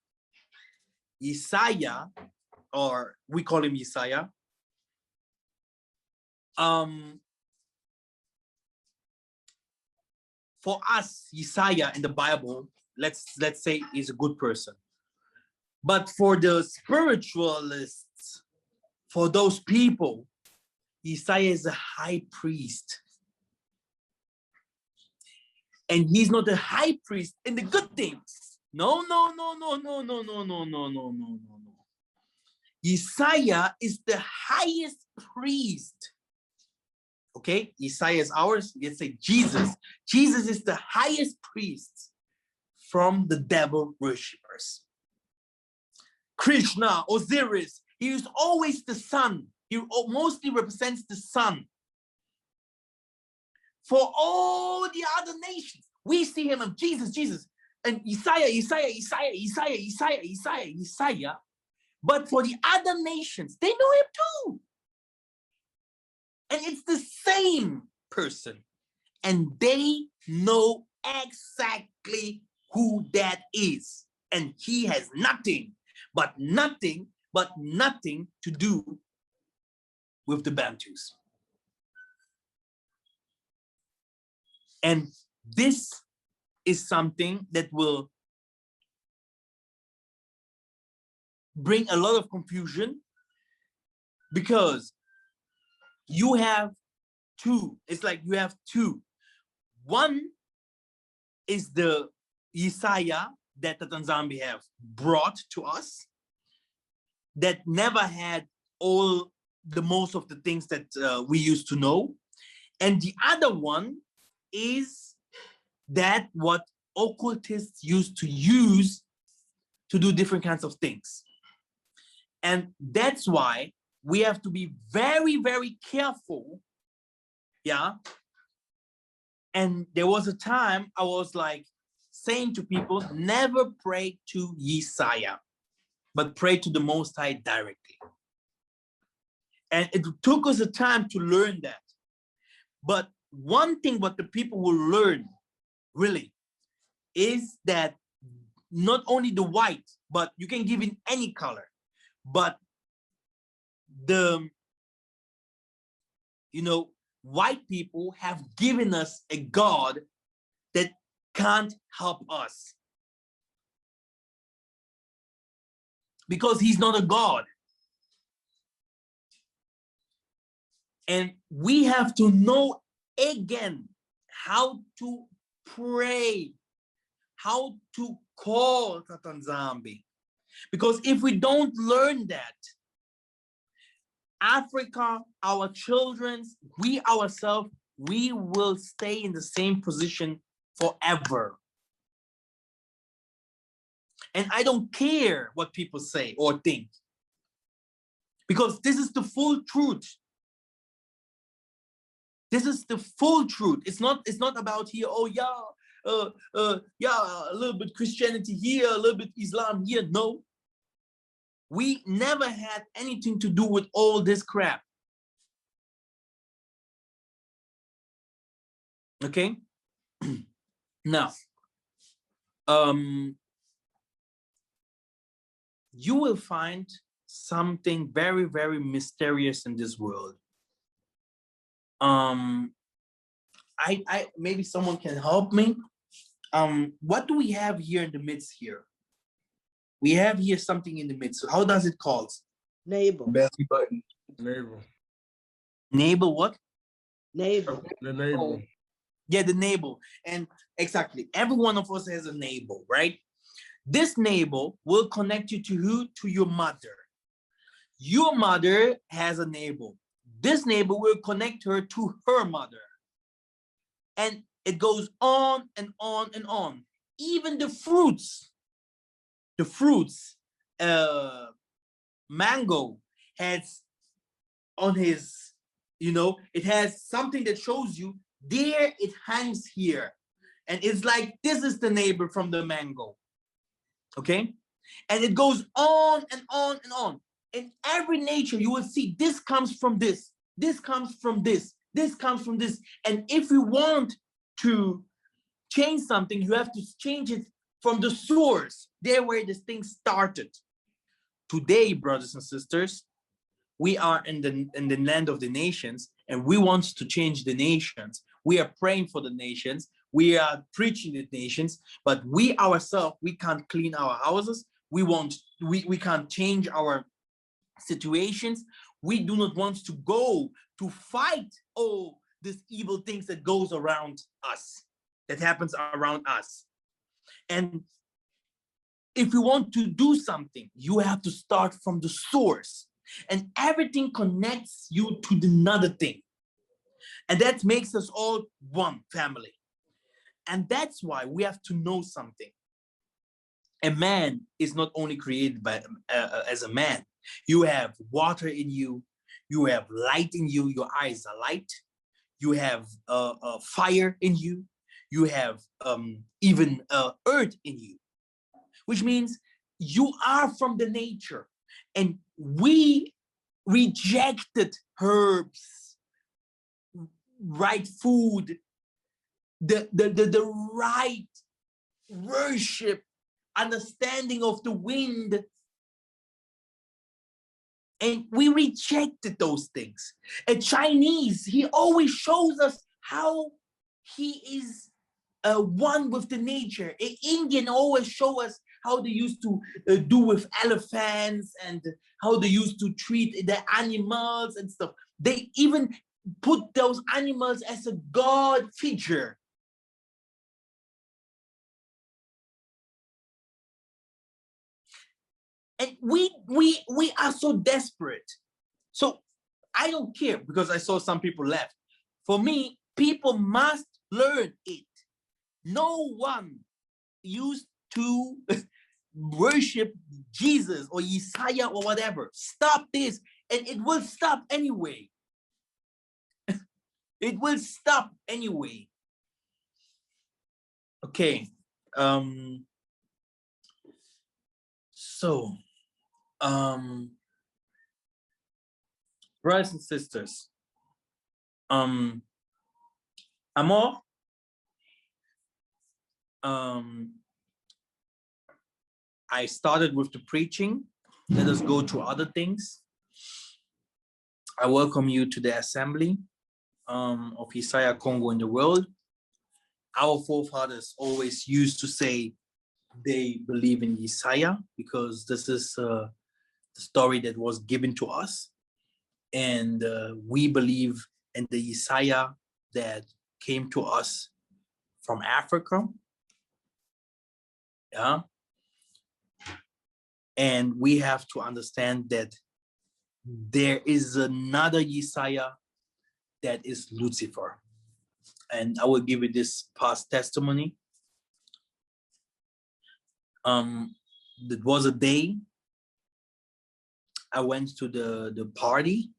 Yissa'Yah, or we call him Yissa'Yah, for us, Yissa'Yah in the Bible, let's say is a good person. But for the spiritualists, for those people, Yissa'Yah is a high priest. And he's not a high priest in the good things. No. Yissa'Yah is the highest priest. Okay, Yissa'Yah is ours. Let's say Jesus. Jesus is the highest priest from the devil worshippers. Krishna, Osiris, he is always the sun. He mostly represents the sun. For all the other nations, we see him of Jesus. And Yissa'Yah. But for the other nations, they know him too. And it's the same person. And they know exactly who that is. And he has nothing to do with the Bantus. And this is something that will bring a lot of confusion, because you have two. It's like you have two. One is the Yissa'Yah that the Yah Nzambe have brought to us, that never had most of the things that we used to know. And the other one is that what occultists used to use to do different kinds of things. And that's why we have to be very, very careful. Yeah. And there was a time I was like saying to people, never pray to Yissa'Yah, but pray to the Most High directly. And it took us a time to learn that. But one thing what the people will learn really is that not only the white, but you can give in any color, but the, white people have given us a God that can't help us, because he's not a God. And we have to know again how to pray, how to call Yah Nzambe. Because if we don't learn that, Africa, our children, we ourselves, we will stay in the same position forever. And I don't care what people say or think, because this is the full truth. This is the full truth. It's not about here, oh yeah, yeah, a little bit Christianity here, a little bit Islam here. No. We never had anything to do with all this crap. Okay? Now, you will find something very, very mysterious in this world. I maybe someone can help me. What do we have here in the midst here? We have here something in the midst. How does it called? Navel. Belly button. Navel. Navel what? Navel. The navel. Yeah, the navel. And exactly, every one of us has a navel, right? This navel will connect you to who? To your mother. Your mother has a navel. This navel will connect her to her mother. And it goes on and on and on. Even the fruits, mango has on his, it has something that shows you there, it hangs here. And it's like, this is the neighbor from the mango. Okay? And it goes on and on and on. In every nature, you will see this comes from this comes from this comes from this. And if you want to change something, you have to change it from the source, there where this thing started. Today, brothers and sisters, we are in the land of the nations, and we want to change the nations. We are praying for the nations. We are preaching the nations, but we ourselves, we can't clean our houses. We can't change our situations. We do not want to go to fight all these evil things that goes around us, that happens around us. And if you want to do something, you have to start from the source, and everything connects you to another thing. And that makes us all one family. And that's why we have to know something. A man is not only created by as a man. You have water in you. You have light in you. Your eyes are light. You have fire in you. You have even earth in you, which means you are from the nature. And we rejected herbs, right food, the right worship, understanding of the wind. And we rejected those things. A Chinese, he always shows us how he is one with the nature. An Indian always show us how they used to do with elephants and how they used to treat the animals and stuff. They even put those animals as a god figure. And we are so desperate. So I don't care, because I saw some people left. For me, people must learn it. No one used to worship Jesus or Yissa'Yah or whatever. Stop this, and it will stop anyway. It will stop anyway. Okay. So, brothers and sisters, Amor, I started with the preaching. Let us go to other things. I welcome you to the assembly of Yissa'Yah Kongo in the world. Our forefathers always used to say they believe in Yissa'Yah, because this is the story that was given to us. And we believe in the Yissa'Yah that came to us from Africa. Yeah. And we have to understand that there is another Yissa'Yah that is Lucifer. And I will give you this past testimony. It was a day I went to the party,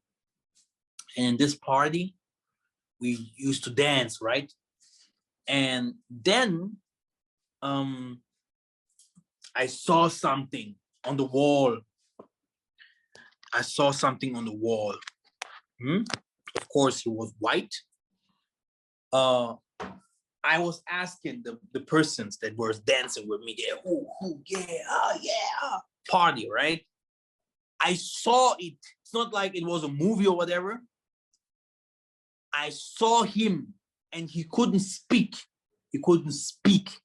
and this party we used to dance, right? And then I saw something on the wall. I saw something on the wall. Of course, it was white. I was asking the persons that were dancing with me there, yeah, party, right? I saw it. It's not like it was a movie or whatever. I saw him and he couldn't speak. He couldn't speak.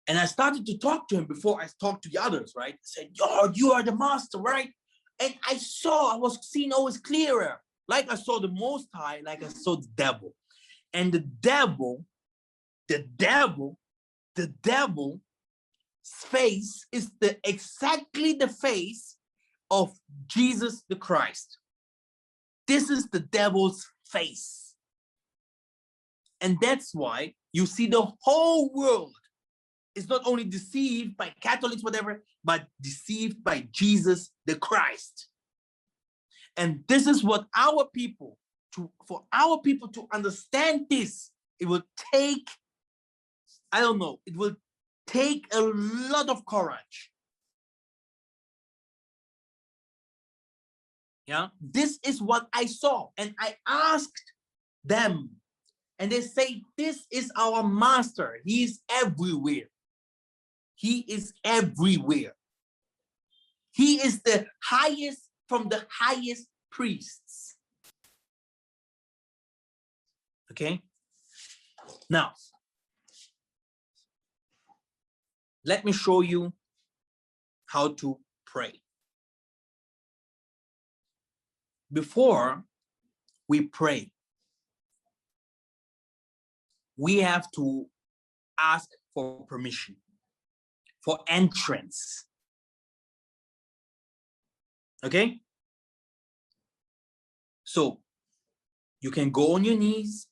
And I started to talk to him before I talked to the others, right? I said, "Yo, you are the master, right?" And I was seeing always clearer. Like I saw the Most High, like I saw the devil. And the devil's face is exactly the face of Jesus the Christ. This is the devil's face. And that's why you see the whole world is not only deceived by Catholics, whatever, but deceived by Jesus the Christ. And this is what for our people to understand this, it will take, I don't know, it will take a lot of courage. Yeah, this is what I saw. And I asked them, and they say, this is our master. He is everywhere. He is everywhere. He is the highest from the highest priests. Okay? Now, let me show you how to pray. Before we pray, we have to ask for permission, for entrance. Okay? So you can go on your knees,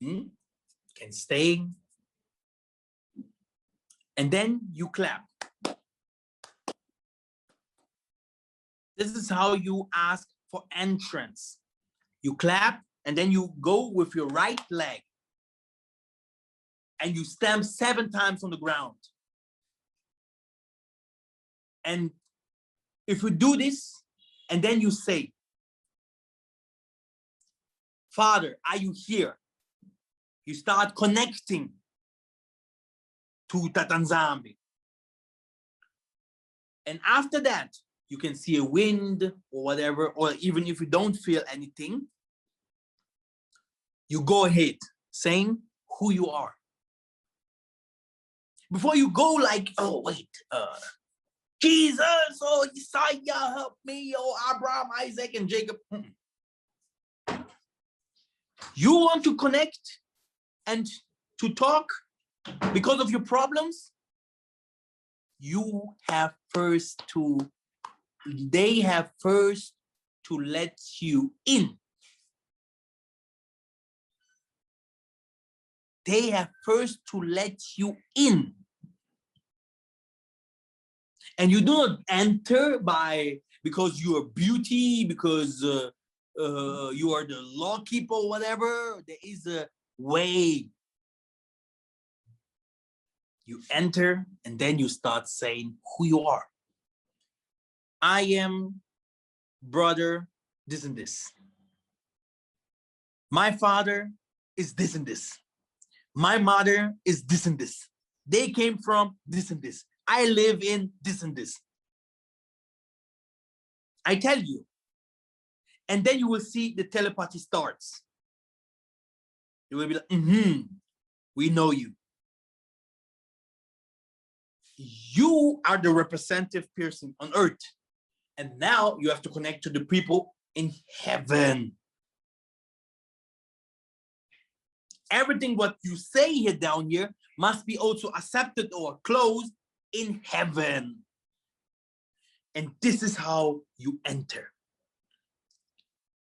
can stay, and then you clap. This is how you ask for entrance. You clap, and then you go with your right leg, and you stamp 7 times on the ground. And if you do this, and then you say, "Father, are you here?" You start connecting to Yah Nzambe. And after that, you can see a wind or whatever, or even if you don't feel anything, you go ahead saying who you are. Before you go like, "Oh, wait, Jesus, oh, Yissa'Yah, help me, oh, Abraham, Isaac, and Jacob." You want to connect and to talk because of your problems, they have first to let you in. They have first to let you in. And you do not enter because you are beauty, because you are the law keeper or whatever. There is a way. You enter and then you start saying who you are. I am brother this and this. My father is this and this. My mother is this and this. They came from this and this. I live in this and this. I tell you. And then you will see the telepathy starts. You will be like, we know you. You are the representative person on earth. And now you have to connect to the people in heaven. everything what you say here down here must be also accepted or closed in heaven. And this is how you enter.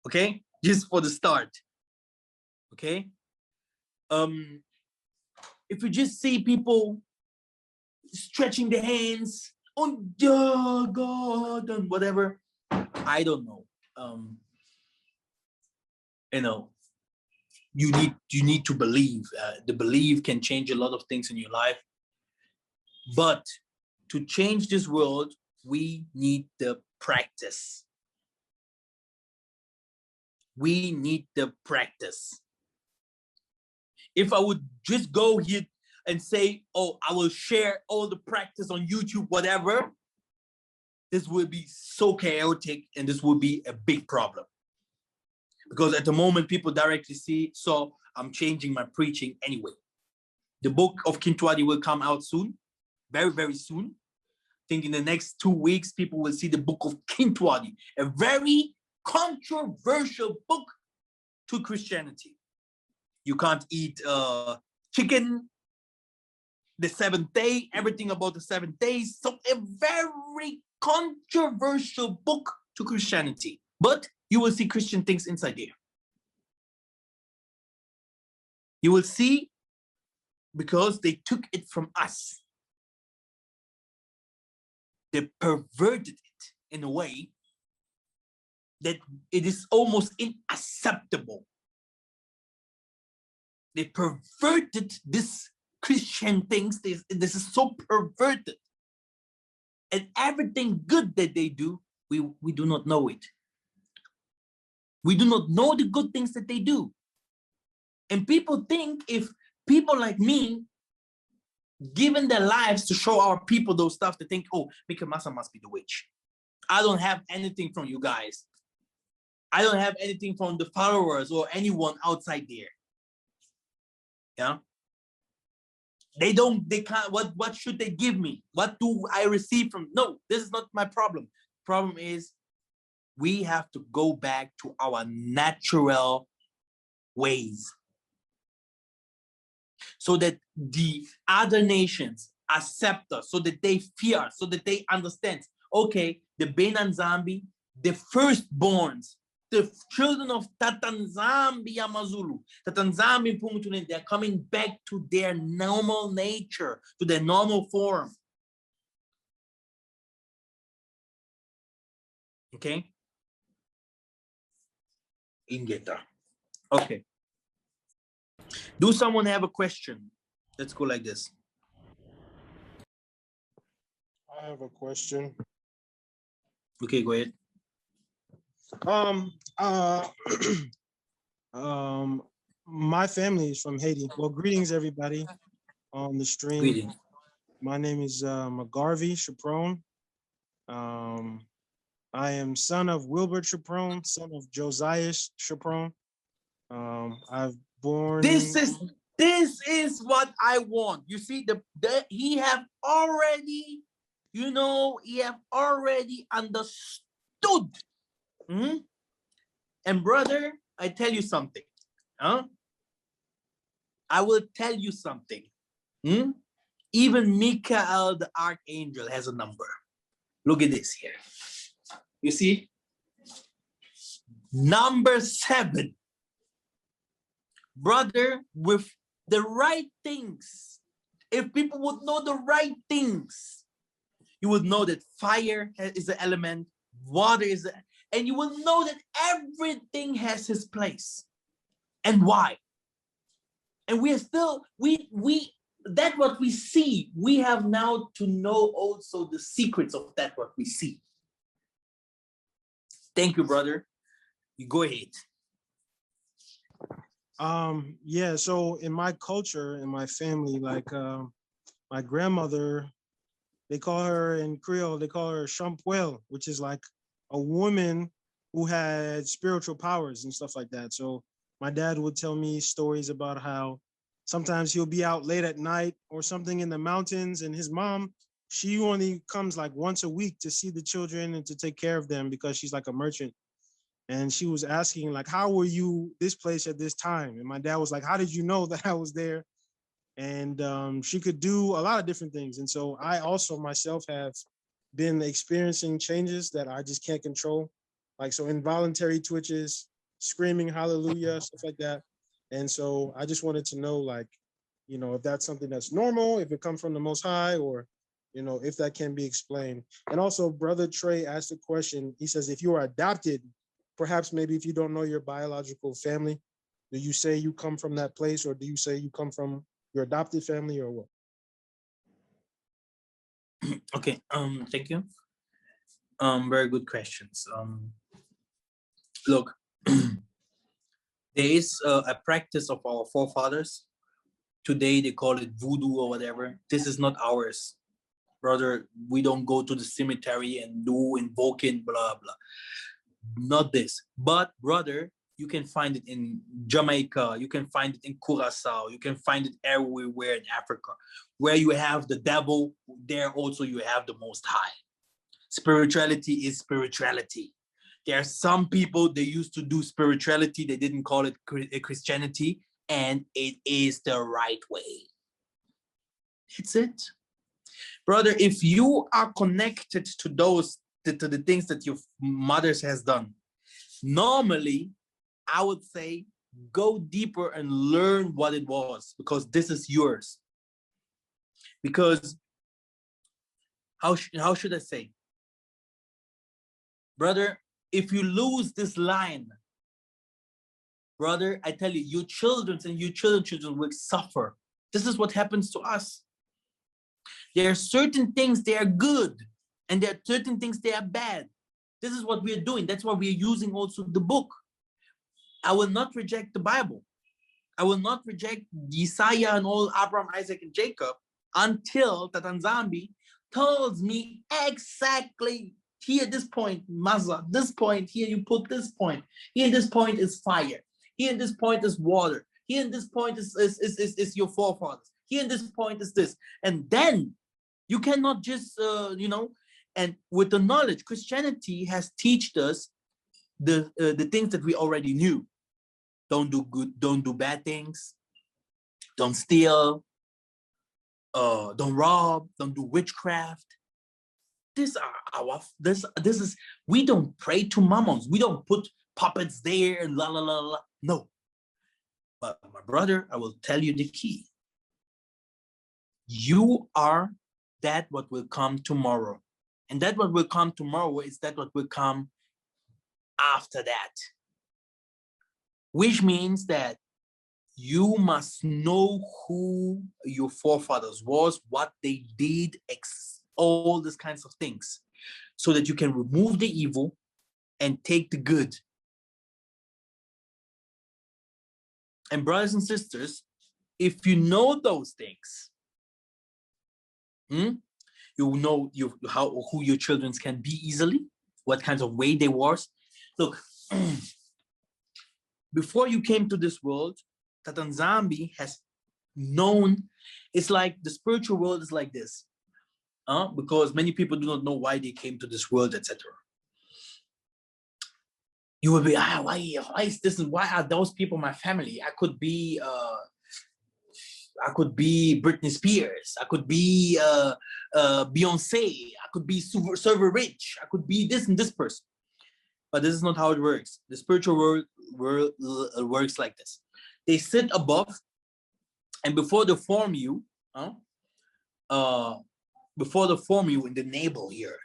Okay? Just for the start. Okay? If you just see people stretching their hands on God and whatever, I don't know. You need to believe. The belief can change a lot of things in your life. But to change this world, we need the practice. We need the practice. If I would just go here and say, oh, I will share all the practice on YouTube, whatever, this would be so chaotic and this would be a big problem. Because at the moment, people directly see, so I'm changing my preaching anyway. The book of Kintuadi will come out soon, very, very soon. I think in the next 2 weeks, people will see the book of Kintuadi, a very controversial book to Christianity. You can't eat chicken the 7th day, everything about the 7 days. So a very controversial book to Christianity. But you will see Christian things inside there. You will see because they took it from us. They perverted it in a way that it is almost unacceptable. They perverted this Christian things. This is so perverted. And everything good that they do, we do not know it. We do not know the good things that they do. And people think if people like me, given their lives to show our people those stuff, they think, oh, Mikhael Massa must be the witch. I don't have anything from you guys. I don't have anything from the followers or anyone outside there. Yeah. They can't, what should they give me? What do I receive from? No, this is not my problem. Problem is we have to go back to our natural ways so that the other nations accept us, so that they fear us, so that they understand, okay, the Yah Nzambe, the firstborns, the children of Tata Nzambe Amazulu, Tata Nzambe Pumutune, they're coming back to their normal nature, to their normal form. Okay? Ingeta. Okay. Do someone have a question? Let's go like this. I have a question. Okay, go ahead. My family is from Haiti. Well, greetings everybody on the stream. Greetings. My name is McGarvey Chaperone. I am son of Wilbert Chaperone, son of Josiah Chaperone. I've born. This is what I want. You see, he have already, he have already understood. And brother, I tell you something. I will tell you something. Even Michael the archangel has a number. Look at this here. You see? Number 7. Brother, with the right things, if people would know the right things, you would know that fire is the element, water is the, and you will know that everything has his place. And why? And we are still, that what we see, we have now to know also the secrets of that what we see. Thank you, brother. You go ahead. Yeah, so in my culture, in my family, like my grandmother, they call her in Creole, they call her Champuel, which is like a woman who had spiritual powers and stuff like that. So my dad would tell me stories about how sometimes he'll be out late at night or something in the mountains, and his mom, she only comes like once a week to see the children and to take care of them because she's like a merchant. And she was asking, like, how were you this place at this time? And my dad was like, how did you know that I was there? And she could do a lot of different things. And so I also myself have been experiencing changes that I just can't control. Like, so involuntary twitches, screaming hallelujah, stuff like that. And so I just wanted to know, like, you know, if that's something that's normal, if it comes from the Most High, or, you know, if that can be explained. And also, Brother Trey asked a question. He says, if you are adopted, perhaps maybe if you don't know your biological family, do you say you come from that place, or do you say you come from your adopted family, or what? Okay, thank you. Very good questions. Look, there is a practice of our forefathers. Today they call it voodoo or whatever. This is not ours, brother. We don't go to the cemetery and do invoking, blah blah. Not this. But brother, you can find it in Jamaica, you can find it in Curacao, you can find it everywhere in Africa. Where you have the devil, there also you have the Most High. Spirituality is spirituality. There are some people, they used to do spirituality, they didn't call it Christianity, and it is the right way. That's it. Brother, if you are connected to those, to the things that your mothers has done, normally, I would say, go deeper and learn what it was, because this is yours. Because, how should I say? Brother, if you lose this line, brother, I tell you, your children and your children will suffer. This is what happens to us. There are certain things they are good, and there are certain things they are bad. This is what we are doing. That's why we are using also the book. I will not reject the Bible. I will not reject Yissa'Yah and all Abraham, Isaac, and Jacob until Yah Nzambe tells me exactly, here, this point, Massa, this point, here you put this point. Here, this point is fire. Here, this point is water. Here, this point is your forefathers. Here, this point is this. And then you cannot just, you know, and with the knowledge, Christianity has taught us the things that we already knew. Don't do good, don't do bad things, don't steal, don't rob, don't do witchcraft. This is, we don't pray to mammons. We don't put puppets there and la la la la. No. But my brother, I will tell you the key. You are that what will come tomorrow. And that what will come tomorrow is that what will come after that. Which means that you must know who your forefathers was, what they did, all these kinds of things, so that you can remove the evil and take the good. And brothers and sisters, if you know those things, you know who your children can be easily, what kinds of way they was. Look, before you came to this world, Yah Nzambe has known, it's like the spiritual world is like this, because many people do not know why they came to this world, etc. You will be, why is this, and why are those people my family? I could be Britney Spears, I could be Beyonce, I could be super rich, I could be this and this person. But this is not how it works. The spiritual world works like this. They sit above, and before they form you, before they form you in the navel here,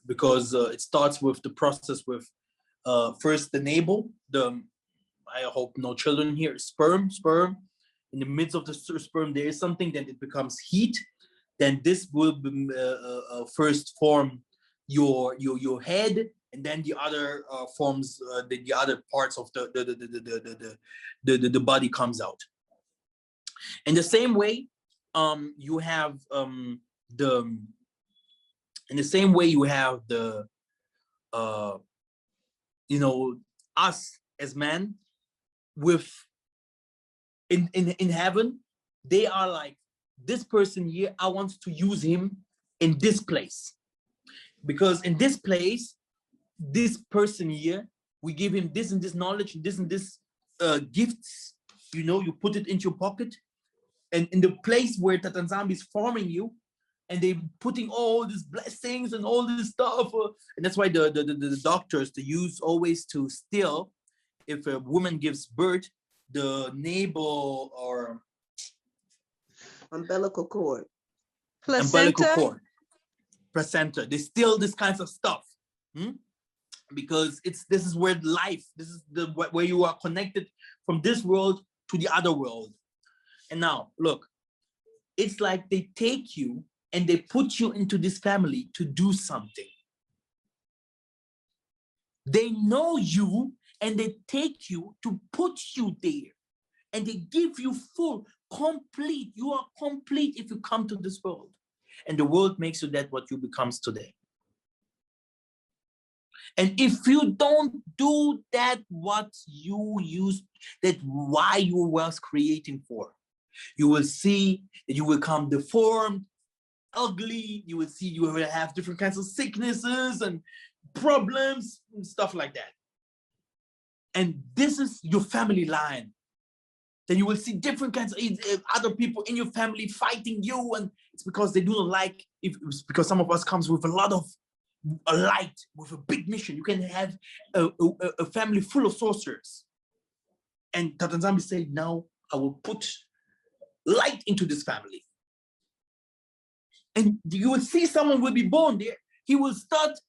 because it starts with the process with first the navel, I hope no children here, sperm. In the midst of the sperm, there is something, then it becomes heat. Then this will be, first form your head, and then the other forms, the other parts of the body comes out. In the same way, you have you know, us as men with in heaven, they are like, this person here, I want to use him in this place, because in this place, this person here We give him this and this knowledge, and this gifts. You know, you put it into your pocket, and in the place where Yah Nzambe is forming you, and they putting all these blessings and all this stuff, and that's why the doctors they use always to steal, if a woman gives birth, the navel or Umbilical cord. umbilical Placenta. cord, placenta. They steal this kinds of stuff, because this is where life, this is where you are connected from this world to the other world. And now look, it's like they take you and they put you into this family to do something. They know you and they take you to put you there, and they give you full, complete. You are complete if you come to this world, and the world makes you that what you becomes today. And if you don't do that, what you used, that why you was creating for, you will see that you will come deformed, ugly. You will see you will have different kinds of sicknesses and problems and stuff like that. And this is your family line. Then you will see different kinds of other people in your family fighting you, and it's because they do not like. It's because some of us comes with a lot of a light, with a big mission. You can have a family full of sorcerers, and Yah Nzambe said, "Now I will put light into this family." And you will see someone will be born there. He will start,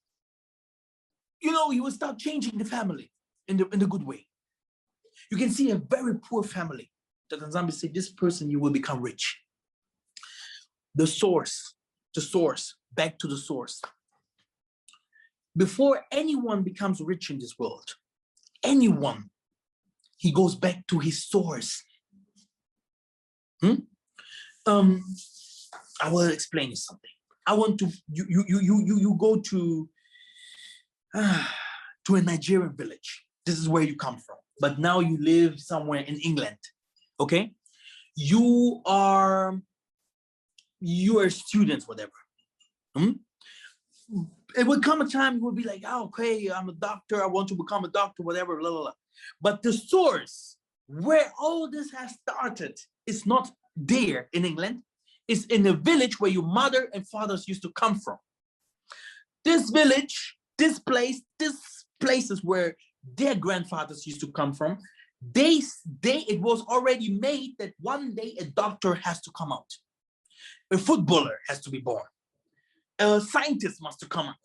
he will start changing the family in the good way. You can see a very poor family. Yah Nzambe said, this person, you will become rich. The source, back to the source. Before anyone becomes rich in this world, anyone, he goes back to his source. I will explain you something. I want to, you go to a Nigerian village. This is where you come from. But now you live somewhere in England, okay? You are students, whatever. It will come a time you will be like, oh, okay, I'm a doctor, I want to become a doctor, whatever, blah, blah, blah. But the source where all this has started is not there in England. It's in the village where your mother and fathers used to come from. This village, this places where their grandfathers used to come from, it was already made that one day a doctor has to come out. A footballer has to be born. A scientist must come out.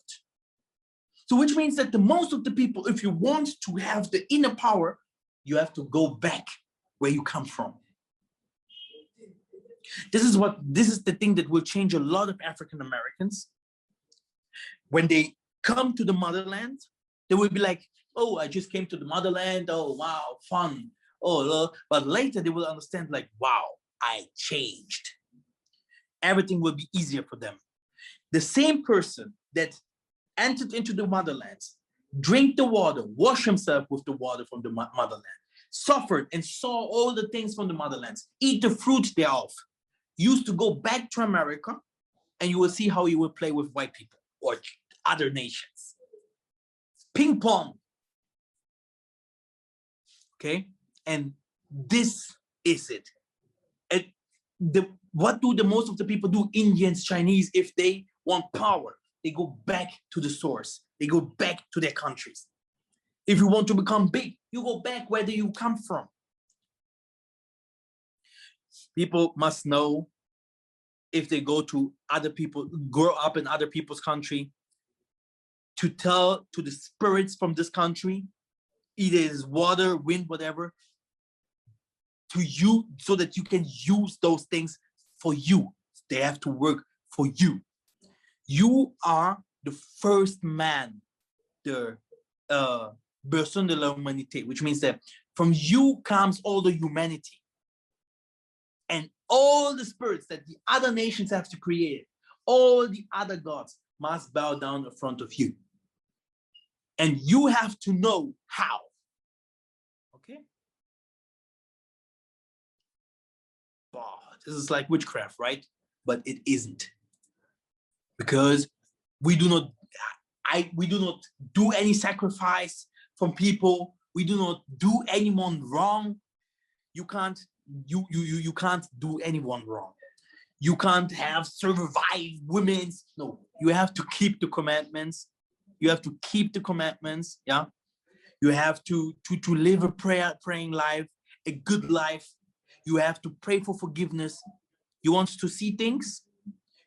So which means that the most of the people, if you want to have the inner power, you have to go back where you come from. This is the thing that will change a lot of African Americans. When they come to the motherland, they will be like, oh, I just came to the motherland. Oh, wow, fun. Oh, but later they will understand like, wow, I changed. Everything will be easier for them. The same person that entered into the motherlands, drink the water, wash himself with the water from the motherland, suffered and saw all the things from the motherlands, eat the fruit thereof, used to go back to America, and you will see how he will play with white people or other nations. Ping pong. Okay? And this is it. What do the most of the people do, Indians, Chinese, if they want power? They go back to the source. They go back to their countries. If you want to become big, you go back where you come from. People must know, if they go to other people, grow up in other people's country, to tell to the spirits from this country, either it's water, wind, whatever, to you, so that you can use those things for you. They have to work for you. You are the first man, the personne de l'humanité, which means that from you comes all the humanity. And all the spirits that the other nations have to create, all the other gods must bow down in front of you. And you have to know how. Okay? Wow, this is like witchcraft, right? But it isn't. Because we do not do any sacrifice from people. We do not do anyone wrong. You can't do anyone wrong. You can't have survived women's. No, you have to keep the commandments. You have to keep the commandments. Yeah. You have to live a praying life, a good life. You have to pray for forgiveness. You want to see things?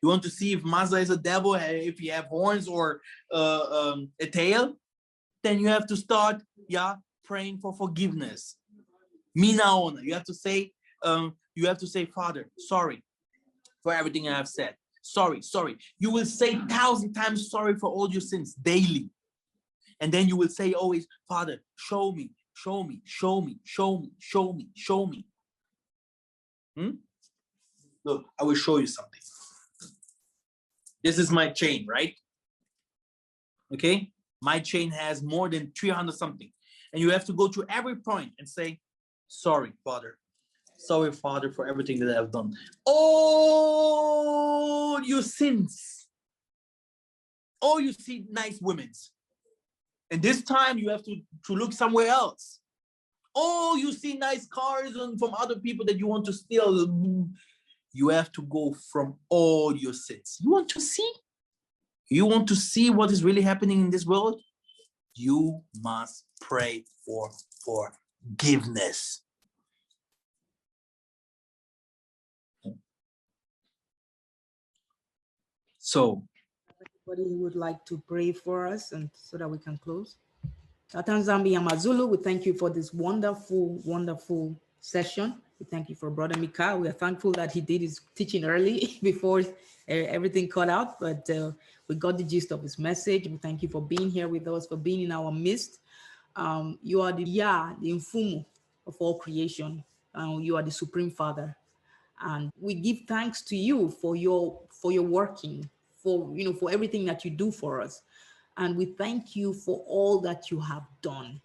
You want to see if Massa is a devil, if you have horns or a tail? Then you have to start, praying for forgiveness. Minaona. You have to say, Father, sorry for everything I have said. Sorry. You will say 1,000 times sorry for all your sins daily. And then you will say always, Father, show me. Look, I will show you something. This is my chain, right? Okay? My chain has more than 300 something. And you have to go to every point and say, sorry, Father. Sorry, Father, for everything that I have done. All your sins. Oh, you see nice women. And this time you have to look somewhere else. Oh, you see nice cars from other people that you want to steal. You have to go from all your sins. You want to see? You want to see what is really happening in this world? You must pray for forgiveness. So, anybody who would like to pray for us and so that we can close? Yah Nzambe Maker, we thank you for this wonderful, wonderful session. We thank you for Brother Mikhael. We are thankful that he did his teaching early before everything cut out, but we got the gist of his message. We thank you for being here with us, for being in our midst. You are the Yah, the Mfumu of all creation. You are the Supreme Father. And we give thanks to you for your working, for everything that you do for us. And we thank you for all that you have done.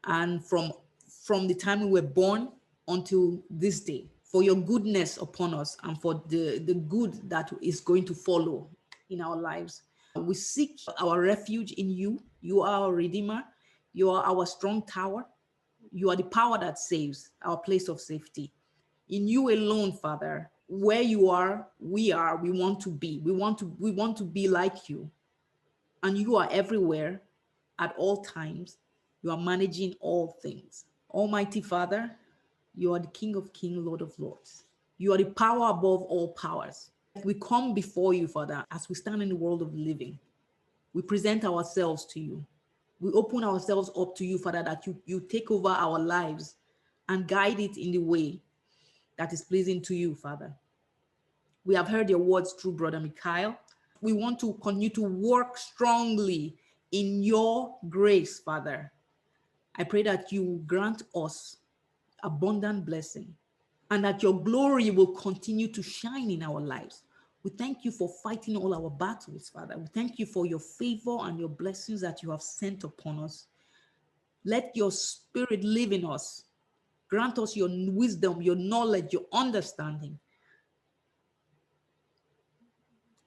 And from the time we were born until this day, for your goodness upon us and for the good that is going to follow in our lives. We seek our refuge in you. You are our Redeemer. You are our strong tower. You are the power that saves, our place of safety. In you alone, Father, where you are, we want to be. We want to be like you. And you are everywhere at all times. You are managing all things. Almighty Father, you are the King of Kings, Lord of Lords. You are the power above all powers. We come before you, Father, as we stand in the world of the living. We present ourselves to you. We open ourselves up to you, Father, that you take over our lives and guide it in the way that is pleasing to you, Father. We have heard your words through Brother Mikhael. We want to continue to work strongly in your grace, Father. I pray that you grant us abundant blessing and that your glory will continue to shine in our lives. We thank you for fighting all our battles, Father. We thank you for your favor and your blessings that you have sent upon us. Let your spirit live in us. Grant us your wisdom, your knowledge, your understanding.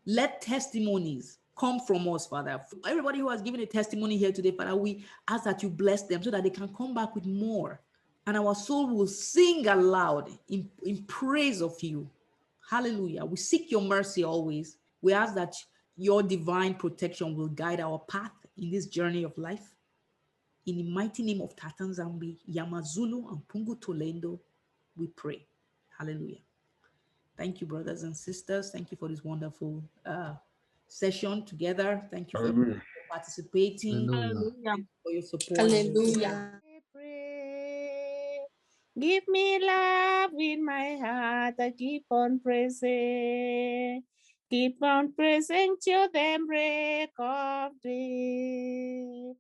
Let testimonies come from us, Father. Everybody who has given a testimony here today, Father, we ask that you bless them so that they can come back with more. And our soul will sing aloud in praise of you. Hallelujah. We seek your mercy always. We ask that your divine protection will guide our path in this journey of life. In the mighty name of Yah Nzambe, Yamazulu, and Pungu Tolendo, we pray. Hallelujah. Thank you, brothers and sisters. Thank you for this wonderful session together. Thank you for participating. Hallelujah. For your support. Hallelujah. I pray. Give me love in my heart. I keep on praising. Keep on praising till the break of day.